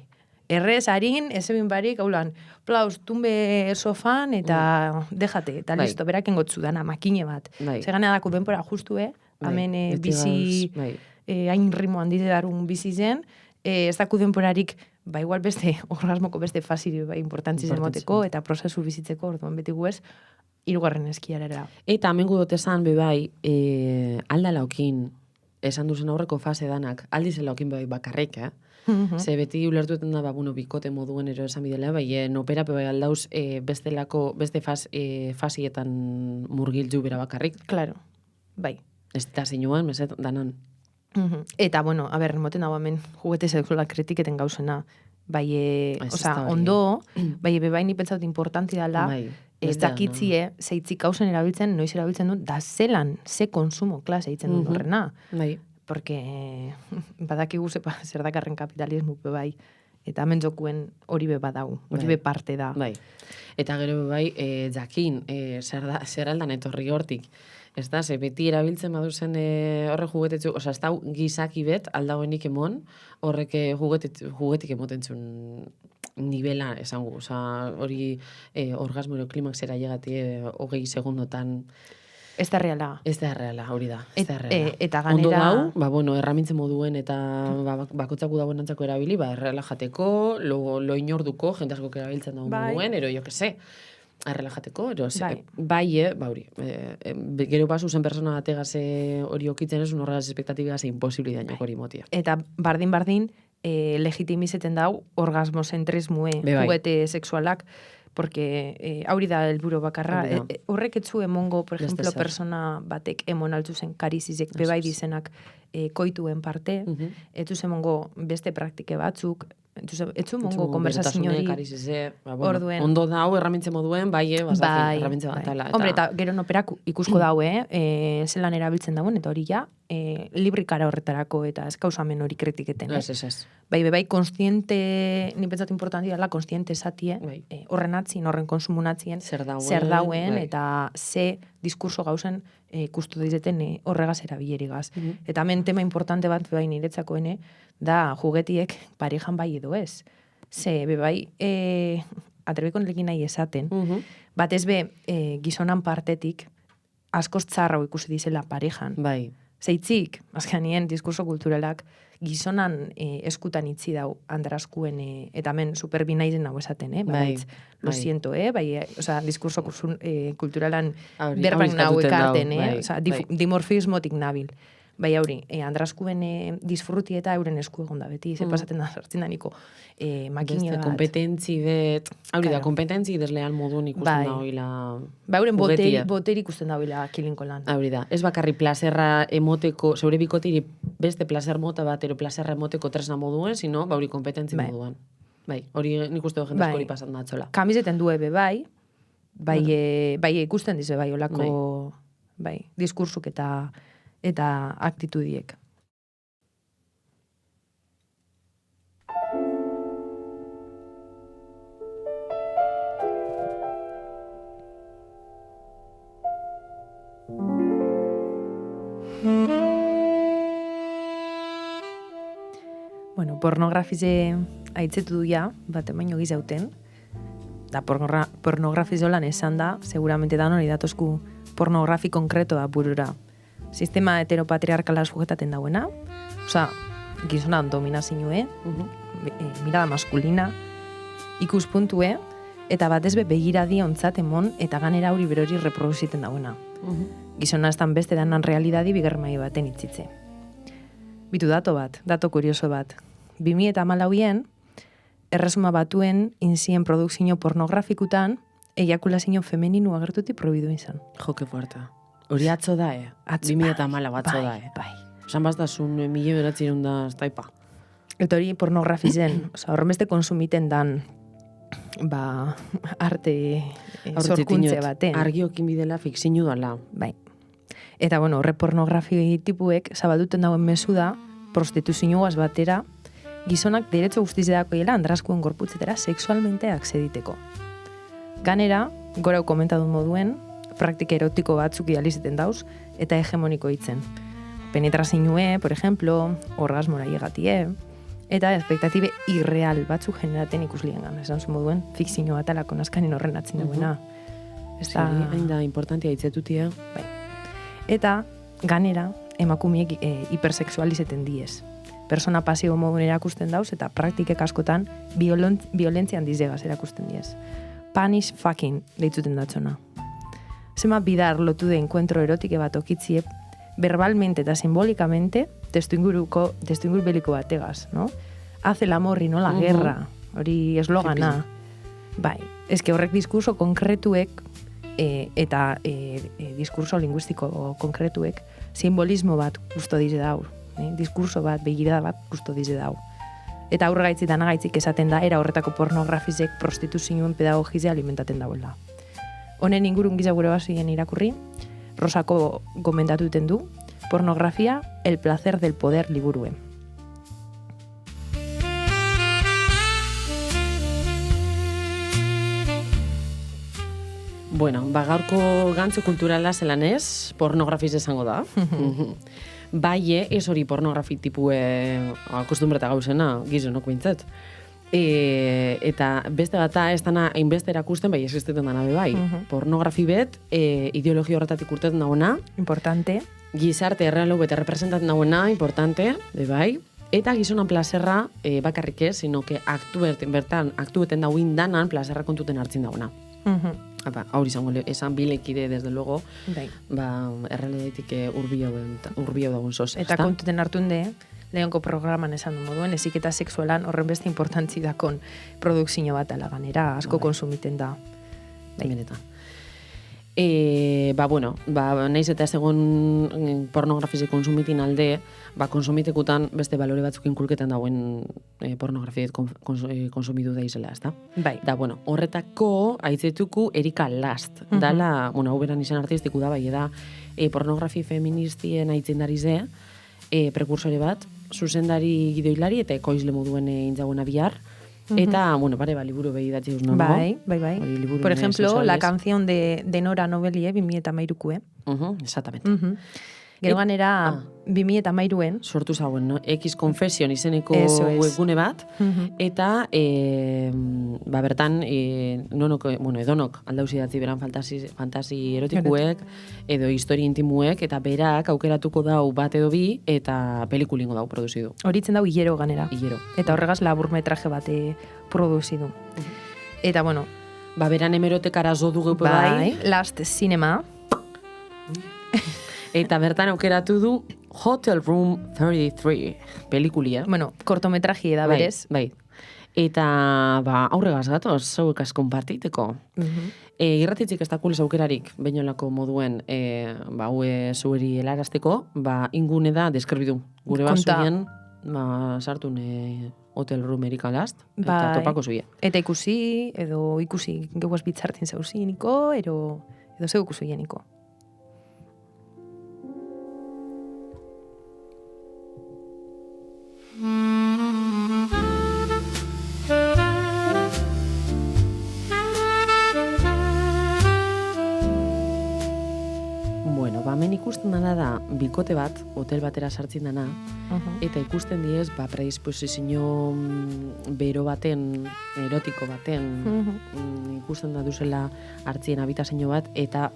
Errez, harin, ezebin barik, haulan, plaus, tumbe sofan, eta dejate, eta bai. listo, berak engotzu dana, makine bat. Bai. Zegane dako benpora justu, hemen bizi, hain rimo handize darun bizi zen, ez daku denporarik, ba igual beste orgasmoko beste fasiri bai importantzi zemoteko eta prozesu bizitzeko, orduan beti guez, hirugarren eskiarera. Eta hemen gudot esan bebai, aldalaukin, esan duzen aurreko fase danak, aldizelaokin bebai bakarrik, Ze beti ulertuetan da, bueno, bikote moduen ero esan bidela, bai, nopera bai aldauz beste fasietan murgiltzu bera bakarrik. Claro, bai. Ez eta zinuan, meset, danan. Eta, bueno, a ber, moten hau hemen juguete sexualak kritiketen gauzena, bai, ondo, bai, bebai ni pentsaut importanti dala, ez dakitzie, zeitzik gauzen erabiltzen, noiz erabiltzen du, da zelan, ze konsumo klase egiten dut horrena. Bai. Porque badakigu zer dakarren kapitalismo bebai, eta hemen jokuen hori be badau, hori be parte da. Bai. Eta gero bebai, jakin, zer aldan etorri hortik. Ez da, ze beti erabiltzen baduzen horre juguetetzu, oza, ez da gizaki bet, aldagoenik emon, horrek juguetik emoten zuen nivela esango, oza, hori orgasmo klimaxera llegati 20 segundotan. Ez da reala. Ez da reala, hori da. Ez da reala. Eta ganera... Ondo dau, bueno, erramintzen moduen eta bakotzaku dauen antzako erabili, relajateko, lo inorduko, jente asko erabiltzen dauen moduen, ero jo que se. Relajateko, ero, bai, hori. Gero pasu zen persona bategaz hori okitzen ez, horregaz espektatibaz imposibili dañok hori motia. Eta bardin, legitimizeten dau orgasmozentrismue juguete sexualak, porque hauri da helburu bakarra. Horrek etzu emongo, por ejemplo, persona batek emon altzu zen karizizek bebai dizenak koituen parte, etzu emongo beste praktike batzuk, etzu mongo konversazio hori orduen. Ondo dau, erramintzen moduen, erramintzen batala. Hombre, eta gero noperak ikusko dau, zelan erabiltzen dauen, eta hori ja, librikara horretarako, eta ez kausamen hori kritiketen. Ez. Bai, konstiente, ni pentsatu importanti dela, konstiente esatie, horren atzin, horren konsumun atzien, zer dauen, eta ze diskurso gauzen ikustu dizeten horregaz erabilerigaz. Eta hemen tema importante bat bai niretzakoene, da juguetiek parejan bai edo ez. Ze, bai, atrebiko nerekin nahi esaten, bat ez be, gizonan partetik, askoz txarrau ikusi dizela parejan. Bai. Zeitzik, azkanien, diskurso kulturalak, gizonan eskutan itzi dau andrazkuen, eta hemen superbinaizen nago esaten, bai, lo siento, bai, oza, diskurso kulturalan berbak nago ekarten, oza, dimorfismotik nabil. Bai, hauri, andrazkuen disfruti eta euren esku egon da beti, ze pasaten da sartzen da niko makine bat. Kompetentzi bet, hauri da, kompetentzi desleal modun ikusten da hoila... Ba, euren boteri ikusten da hoila kilinko lan. Hauri da, ez bakarri plazerra emoteko, zeure bikotiri beste plazer mota bat, ero plazerra emoteko tresna moduen, sino, ba, hori kompetentzi moduan. Bai, hori nik uste du jendezko hori pasan da atzola. Kamizeten du bai ikusten dize bai, olako, bai, diskursuk eta aktitudiek. pornografize aitzetu duia, bat emaino gizauten, da pornografize lan esan da, seguramente da hori datosku pornografi konkreto da burura. Sistema heteropatriarkala sujetaten dauena, osea, gizona dominazioe, mirada maskulina, ikuspuntue, eta batez begiradi ontzat emon, eta ganera hori berori reproduziten dauena. Gizona estan beste danan realidadi bigarmai baten itzitze. Bitu dato kurioso bat. 2014 Erresuma Batuen inzien produkzio pornografikutan eiakulazio femeninu agertuti prohibidu izan. Jo, que fuerte. Hori atzo da, 2014 atzo da, Bai. Osan baztasun 1900 da staipa. Eta hori pornografizen, horren beste konsumiten dan arte sorkuntze baten. Argiokin bidela fikzinu dala. Bai. Eta bueno, horre pornografi tipuek zabalduten dauen mezu da prostituzioaz batera gizonak derecho guztizedako hiela andraskuen gorputzetera sexualmente aksediteko. Ganera, gora komentatu moduen, praktika erotiko batzuk idealizeten dauz eta hegemoniko hitzen. Penetrazioe, por ejemplo, orgasmora llegatie, eta espektatibe irreal batzuk generaten ikusliengan. Esan zu moduen, fikzio bat alako nazkanin horren atzen duena. Hain da importantia hitzetutia. Bai. Eta, ganera, emakumeek hipersexualizeten diez. Persona pasibo modun erakusten dauz, eta praktikek askotan violentzian dizegaz erakusten diez. Punish fucking deitzuten datzona. Zema bidar lotu de encuentro erotike bat okitzie, verbalmente eta simbolikamente, testuinguru beliko bategaz, no? Haz el amor y no la guerra, hori eslogana. Bai, eske horrek diskurso konkretuek eta diskurso linguistiko konkretuek simbolismo bat kustodize dau, diskurso bat, begirada bat kustodize dau. Eta aurregaitzik danagaitzik esaten da, era horretako pornografizek prostituzioen pedagogizea alimentaten dauela. Honen ingurun giza gure basien irakurri, Rosako gomendatu duten du, pornografia, el placer del poder liburue. Bueno, gaurko gantzo kulturala zelan ez, pornografiz esango da. Bai, ez hori pornografi tipue kostumbreta gauzena, gizonok bintzat. Eta beste bata ez dana hainbeste erakusten, bai existeten dana bai. Pornografi bet, ideologia horretatik urtetan dauena. Importante. Gizarte errealu bete representatzen dauena, importante, bai. Eta gizonan plazerra bakarrik ez, sino que bertan aktueten dauin danan plazerra kontuten hartzen dauena. Hau izango esan bilekide, desde luego, errealetik urbio dagoen soz. Eta kontuten hartunde, lehonko programan esan du moduen, eziketa sexualan horren beste importantzi dakon produkzio bat alaganera, asko konsumiten da. Benetan. Naiz eta ez egon pornografize konsumitin alde, konsumitekutan beste balore batzuk inkulketan dauen pornografiet konsumitu da izela, ez da? Bai. Da, horretako aitzetuku Erika Last. Dala, hau beran izan artistiku da, bai, da pornografi feministien aitzendari ze, prekursore bat, zuzendari gidoilari eta ekoizle moduen intzagoena bihar. Eta, liburu behi datzi uzno. Bai. Por ejemplo, la canción de Nora Nobelie, 2013. Exactamente. Gero ganera, 2013en. Sortu zauen, no? X Confession izeneko webgune bat. Eta, bertan, edonok aldauzi datzi beran fantasi erotikuek, edo histori intimuek, eta berak aukeratuko dau bat edo bi, eta pelikulingo dau produzidu. Horitzen dau hilero ganera. Hilero. Eta horregaz laburmetraje bate produzidu. Eta, beran hemerotekara zodu geupe bai. Last Cinema. Eta bertan aukeratu du Hotel Room 33 pelikulia. Kortometraje da berez. Bai. Eta aurregaz gatoz, zauekaz konpartiteko. Irratitzik ez dakuliz aukerarik, bainolako moduen haue zueri helarazteko, ingune da deskribidu. Gure bazuien, sartun Hotel Room Erika Last, eta topako zuia. Eta ikusi, edo ikusi geuaz bitzartin zauzieniko, edo zeu ikusuieniko. ikusten dana da, bikote bat, hotel batera sartzen dana, eta ikusten diez, predisposizio bero baten, erotiko baten, ikusten da duzela hartzien habitazio bat, eta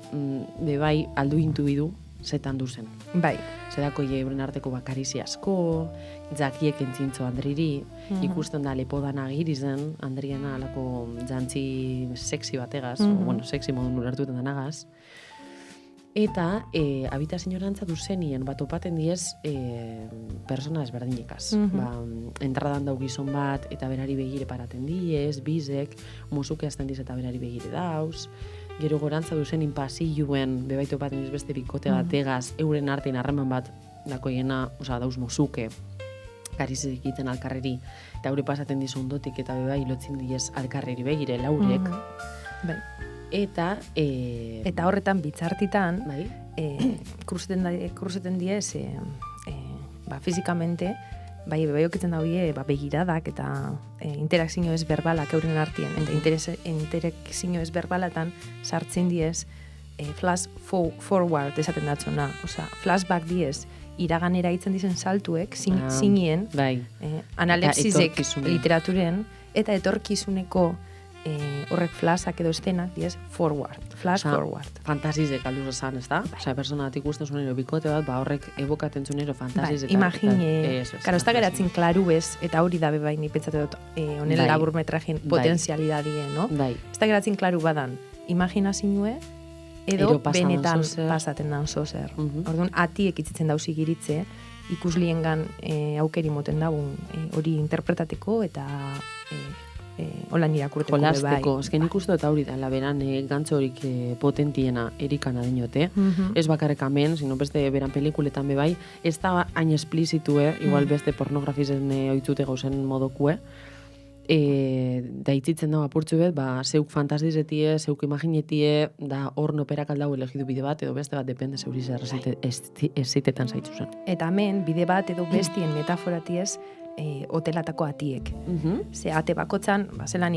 bebai aldu intuidu zetan duzen. Bai. Zedako euren arteko bakarizi asko, jakiek entzintzo Andriri, ikusten da lepodan agirizen, Andriana alako jantzi sexy bategaz, sexy modun ulertuten danagaz. Eta habitazioarantza duzenien bat opaten diez persona ezberdinikaz. Entradan dau gizon bat eta berari begire paraten diez, bizek, musuke azten diez eta berari begire dauz. Gero gorantza duzen pasilloen bebaitu opaten diez beste bikote bategaz, euren artein harreman bat dakoiena, dauz musuke, karizik egiten alkarreri, eta haure pasaten dizu ondotik eta bebai lotzin diez alkarreri begire laurek. Eta horretan bitzartitan, kruzeten diez, fizikamente, bai okitzen daue begiradak eta interakzio ez berbalak euren artien, eta interakzio ez berbalatan sartzen diez flash forward esaten datzona, flashback diez, iraganera itzen dizen saltuek, zinien, analepsisek literaturen, eta etorkizuneko horrek flashak edo estenak diez flash forward. Fantasizek alduz esan, ez da? Osa, personatik usten zunero bikote bat, horrek evokaten zunero fantasizek. Imagine, karo, ez da geratzen klaru ez, eta hori da bebai nipetzate dut honen laburmetrajen potenzialidadien, no? Ez da geratzen klaru badan, imaginazinue, edo benetan pasaten dan zozer. Orduan, atiek itzitzen dauzi giritze, ikusliengan aukeri moten dagun hori interpretateko eta holan irakurteko bai. Jolasteko, esken ikustu eta hori da, laberan gantzo horik potentiena erikana dinote. Ez bakarrik amen, sino beste beran pelikuletan bebai, ez da hain esplizitue, igual beste pornografizen oitzute gauzen modokue, da itzitzen dago apurtzu bet, zeuk fantasizetie, zeuk imaginetie, da hor noperak aldau elegidu bide bat, edo beste bat depende zeuri zer ezitetan zaitzuzen. Eta hemen, bide bat edo bestien metaforatiez, hotelatako atiek. Ze ate bakotzan, zelan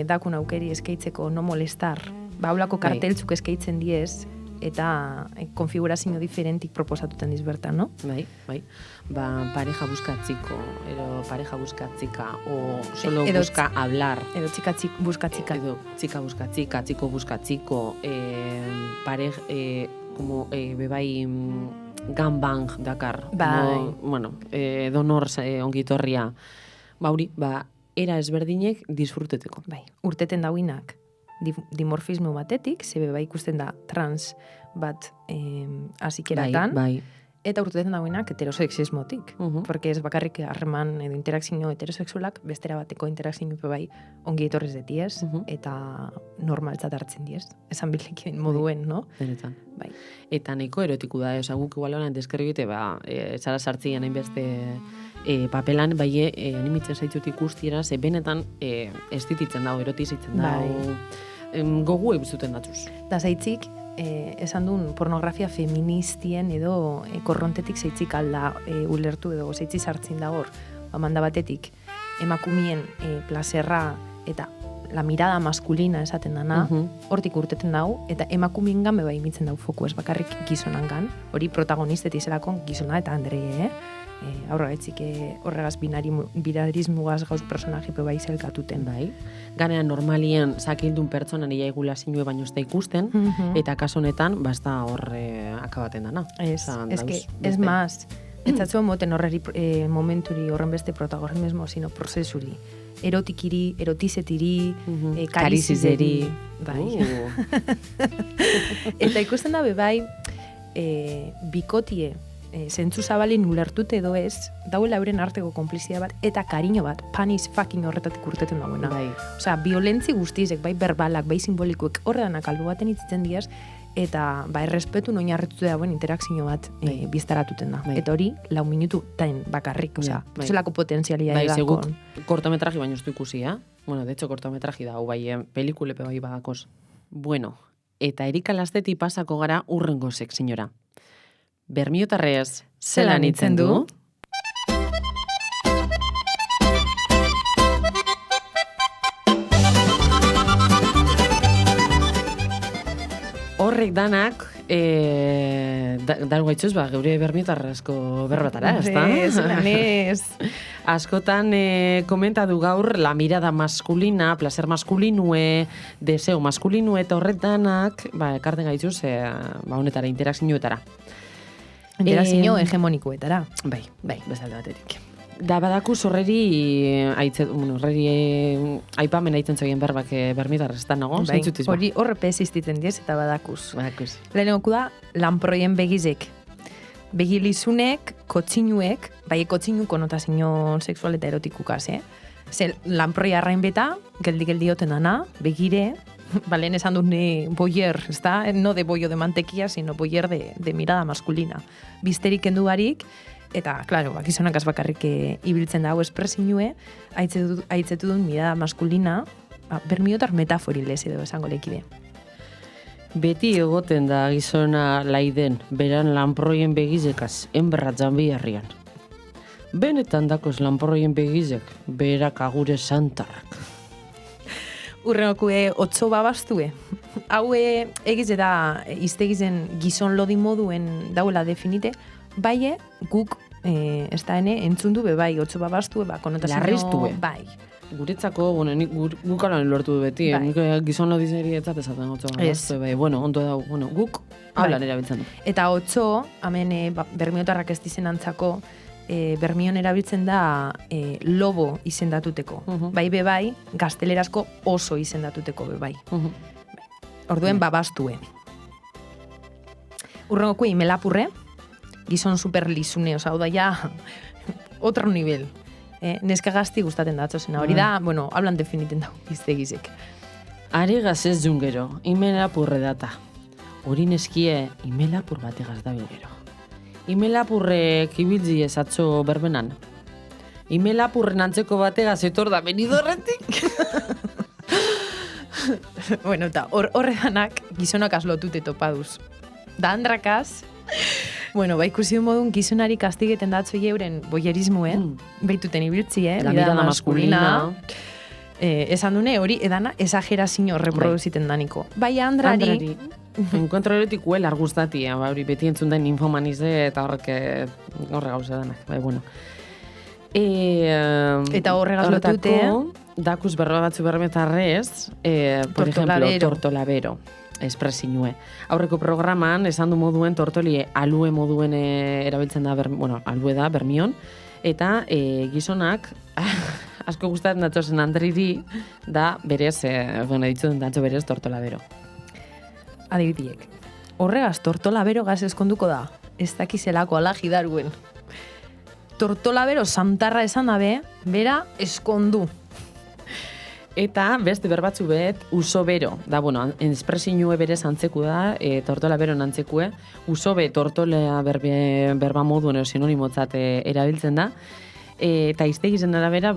dakun aukeri eskeitzeko no molestar, haulako karteltzuk eskeitzen diez, eta konfigurazio diferentik proposatuten dizbertan, no? Bai. Pareja buskatziko, edo pareja buskatzika, o solo busca hablar. Edo txika buskatzika. Edo txika buskatzika, txiko buskatziko, como bebai ganbang dakar. Donor ongitorria. Era ezberdinek disfruteteko. Urteten dauinak dimorfismo batetik, zebe ikusten da trans bat azikeratan, eta urteten dauinak heterosexismotik, porque ez bakarrik harreman edo interakzio heterosexualak, bestera bateko interakzio bai ongi etorrez detiez, eta normaltzat hartzen diez. Esan bilekin moduen, no? Benetan. Eta nahiko erotiku da, guk igual honan deskribite, zara sartzien hainbeste papelan, animitzen zaitzut ikustiera, ze benetan ez dititzen dago, erotizitzen dago, gogu eguztuten datuz. Da zaitzik, esan duen pornografia feministien edo korrontetik zeitzik alda ulertu edo zeitzi sartzen da hor, manda batetik emakumien plazerra eta la mirada maskulina esaten dana, hortik urteten dau, eta emakumien gan beba imitzen dau foku ez bakarrik gizonan gan, hori protagonisteti zelako gizona eta Andrei, aurregaitzik horregaz binarismugaz gauz personaje bai zelkatuten. Ganean normalien zakildun pertsonan iaigula zinue baino ez da ikusten, eta kaso honetan, basta hor akabaten dana. Ez maz, ez zatzuen moten horreri momenturi horren beste protagonismo, sino prozesuri. Erotikiri, erotizetiri, karizizeri. Eta ikusten da bebai, bikotie, zentzu zabalin ulertute edo ez, dauela euren arteko konplizia bat, eta kariño bat, paniz fucking horretatik urteten dagoena. Osea, violentzi guztizek, bai berbalak, bai simbolikuek, horredanak albo baten itzitzen diaz, eta errespetu oinarritutu dagoen interakzio bat biztaratuten da. Eta hori, 4 minutu tain bakarrik, osea, zelako potenzialia edako. Kortometraji baino estu ikusi, Bueno, de hecho, kortometraji da, pelikulepe bai badakoz. Bueno, eta Erika Lasteti pasako gara urrengo seksiñora. Bermiotarrez, zelan itzen du? Horrek danak Daru gaitzuz, geure bermiotarrazko berbatara, ez da? Ez. Askotan komentadu gaur la mirada masculina, placer masculinue, deseo masculinue eta horretanak, ekarten gaitzuz, honetara, interakzioetara. Interakzio hegemonikoetara. Bai, bezalde batetik. Da badakuz horreri aipamen aitzen zoien berbak bermitarrez da nago, zentzutiz ba. Hori horrepe existitzen diez eta badakuz. Badakuz. Lehenengo da, lanproien begizek. Begilizunek, kotxinuek, kotxinu konotazio sexual eta erotikukaz, Zer, lanproi arrain beta, geldi oten dana, begire, lehen esan dut boyer, ez da? No de bollo de mantequilla, sino boyer de mirada masculina. Bizterik kendu barik, eta, klaro, gizonak azbakarrik ibiltzen dago espresinue, haitzetu duen mirada maskulina, bermiotar metaforilez edo esango lekide. Beti egoten da gizona laiden, beran lanproien begizekaz, enberratzan biharrian. Benetan dakoz lanproien begizek, berak agure santarrak. Urrenokue otso babastue. Hau egiz eta iztegizen gizon lodi moduen dauela definite, baie guk ez da entzundu bai, otso babastue, konotazio... Larriztue. Bai. Guretzako, guk alan lortu du beti, nik gizon lodizeri etzat ezaten otso babastue, bai, ondo da, guk hablan erabiltzen du. Eta otso, hemen bermiotarrak ez dizen antzako, bermion erabiltzen da lobo izendatuteko. Bai, gaztelerazko oso izendatuteko bai. Orduen babastue. Urrengoko imelapurre, gizon superlizune, hau da ja, otro nivel. Neska gazti gustaten da, zena hori da, hablan definiten dago iztegizek. Ari gazez jungero, imelapurre data. Hori neskie imelapur bategaz da bilgero. Imelapurrek ibiltzi ez atzo berbenan. Imelapurren antzeko bategaz etor da Benidorretik. Eta horredanak gizonak aslotute topaduz. Da handrakaz, ikusi du modun gizonari kastigeten datzu euren boyerismo, behituten ibiltzi, La mirada masculina. Esan dune hori edana esagerazio reproduziten daniko. Bai andrari. Enkuentro erotikue larguztatia, hori beti entzun den infomanize eta horre gauza danak, Eta horregaz lotute, dakuz berba batzu bermetarrez, por ejemplo, tortolabero, espresinue. Aurreko programan, esan du moduen tortoli alue moduen erabiltzen da, alue da, bermion, eta gizonak, asko gustatzen datozen Andriri, da berez, ditzen datzo berez tortolabero. Adibidiek. Horregaz, tortolabero gaz eskonduko da. Ez dakizelako alagi daruen. Tortolabero santarra esan dabe, bera eskondu. Eta beste berbatzu bet, usobero. Da, espresinue berez antzeku da, tortolabero nantzekue. Usobe tortolea berba moduen sinonimotzat erabiltzen da. Eta iztegizen arabera,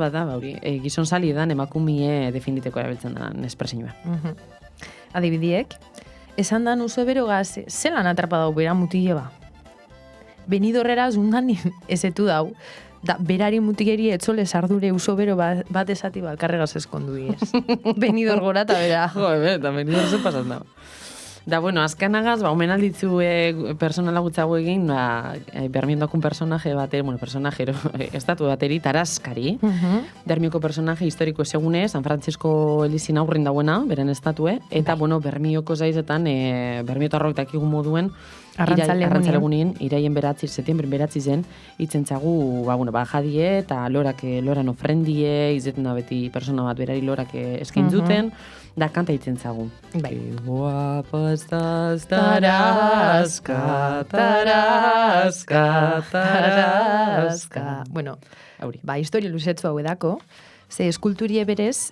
gizon sali edan emakumie definiteko erabiltzen da espresinue. Adibidiek, esan dan usobero gaz, zelan atrapa dau bera mutile ba? Benidorrera zundan ezetu dau, da berari mutigeri etzole sardure usobero bat esati balkarregaz eskondu ez. Benidor gora eta bera. Eta Benidor zen pasan da. Da, azkanagaz, omen alditzu personala gutzago egin, bermiondakun personaje bateri, personajero, estatu bateri, Taraskari, bermioko personaje historiko segune, San Francisco Elizin aurrin dauena, beren estatue, eta, bermioko zaizetan, bermiotarrok dakigun moduen, arrantzalegunien, iraien beratzi, setiembren beratzi zen, itzentzagu, jadie, eta loran ofrendie, izeten da beti persona bat berari lorak eskain zuten, da kanta itzentzagu. Bai. Guapa estás, Taraska, Taraska, Taraska. Historia luzetzu hau edako, ze eskulturie berez,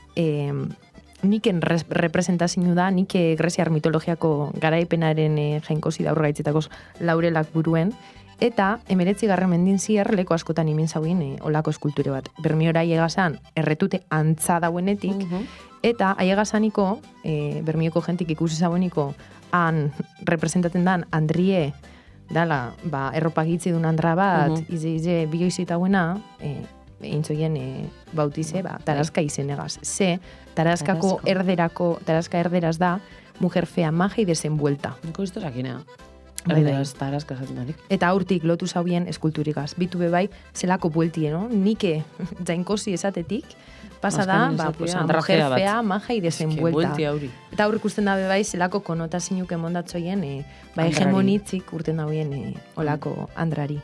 niken representazio da, nik greziar mitologiako garaipenaren jainkozi da aurgaitzetako laurelak buruen, eta 19. mendin zier leko askotan imen zauin olako eskulture bat. Bermiora aiegazan erretute antza dauenetik, eta aiegazaniko, bermioko jentik ikusi zaueniko, han representaten dan Andrie, dala, erropa gitzi duen andra bat, ize bioizita guena, intzoien bautize, Taraska izenegaz. Taraska erderaz da, mujer fea, maja y desenvuelta. Niko historiakina. Tarazka jaten danik. Eta aurtik lotu zaubien eskulturikaz. Bitu bebai, zelako bueltie, no? Nike jainkosi esatetik, pasada, mujer fea, maja irezen buelta. Eta aurrik usten da bebai, zelako konotazinuk emondatzoien, hegemonitzik urten dauen olako andrari.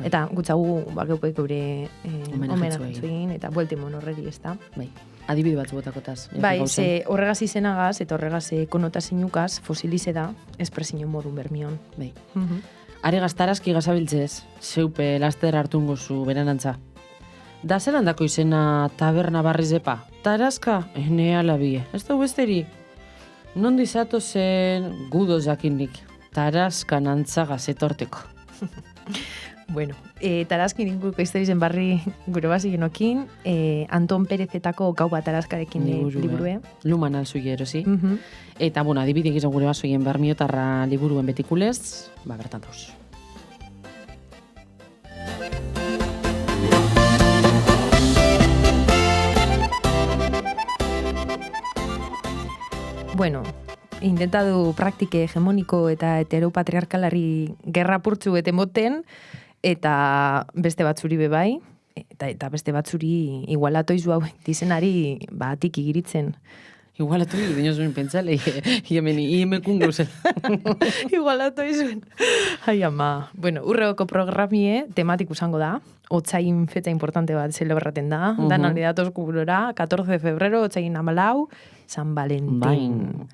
Eta gutzagu, geupek gure homenatzuin, eta buelti monorreri, ez da? Bai. Adibide batzu botakotaz. Bai, horregaz izenagaz, eta horregaz konotazinukaz, fosilize da, espresio modun bermion. Bai. Are gaztarazki gazabiltzez, zeupe laster hartungo zu beranantza. Da zelan dako izena taberna barriz epa? Tarazka? Ene alabie. Ez da besterik. Nondi zato zen gudo jakindik. Tarazka nantzaga zetorteko. Bueno, Tarazkin inguruko historizen barri gure bazigenokin, Anton Perezetako Gau bat Tarazkarekin liburue. Luman alzu erosi. Eta, bueno, adibidik izan gure bazoien bermiotarra liburuen betikulez, bertan dauz. Bueno, intentadu praktike hegemoniko eta heteropatriarkalari gerrapurtzu bete moten, eta beste batzuri bebai, eta beste batzuri igualatoizu hau dizenari batik igiritzen. Igualatoizu, dinozuen pentsale, iemekun gauzen. Igualatoizuen. Ai, ama. Bueno, urreoko programie tematik usango da, otzain feta importante bat celebraten da, dan hori datoz kuburora, 14 de febrero, otzain amalau, San Valentin.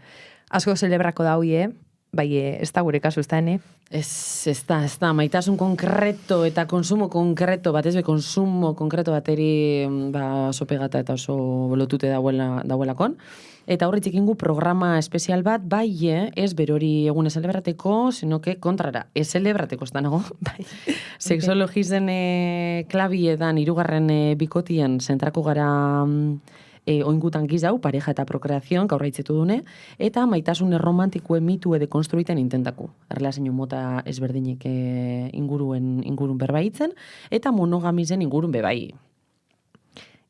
Asko celebrako da hoie, bai, ez da gure kasu, ez da, ene? Ez da, maitasun konkreto eta konsumo konkreto bat, ez be, konsumo konkreto bateri oso pegata eta oso bolotute dauelakon. Eta horretzik ingu programa espezial bat, bai, ez berori egune celebrateko, sinoke kontrara, ez celebrateko ez da nago. Bai. Sexologizen klabiedan, irugarren bikotien zentrako gara oingutan gizau, pareja eta prokreazion, gaur haitzetu dune, eta maitasun erromantikoen mitu dekonstruiten intentaku. Erlazio mota ezberdinik ingurun berbaitzen, eta monogamizen ingurun bebai.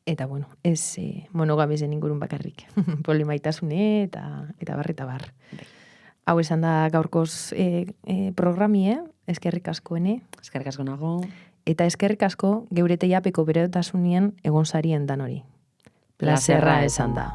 Eta, bueno, ez monogamizen ingurun bakarrik. Polimaitasune eta bar. Hau esan da gaurkoz programie, eskerrik askoene. Eskerrik asko nago. Eta eskerrik asko geure teiapeko berotasunien egon sarien dan hori. Plazerra esan da.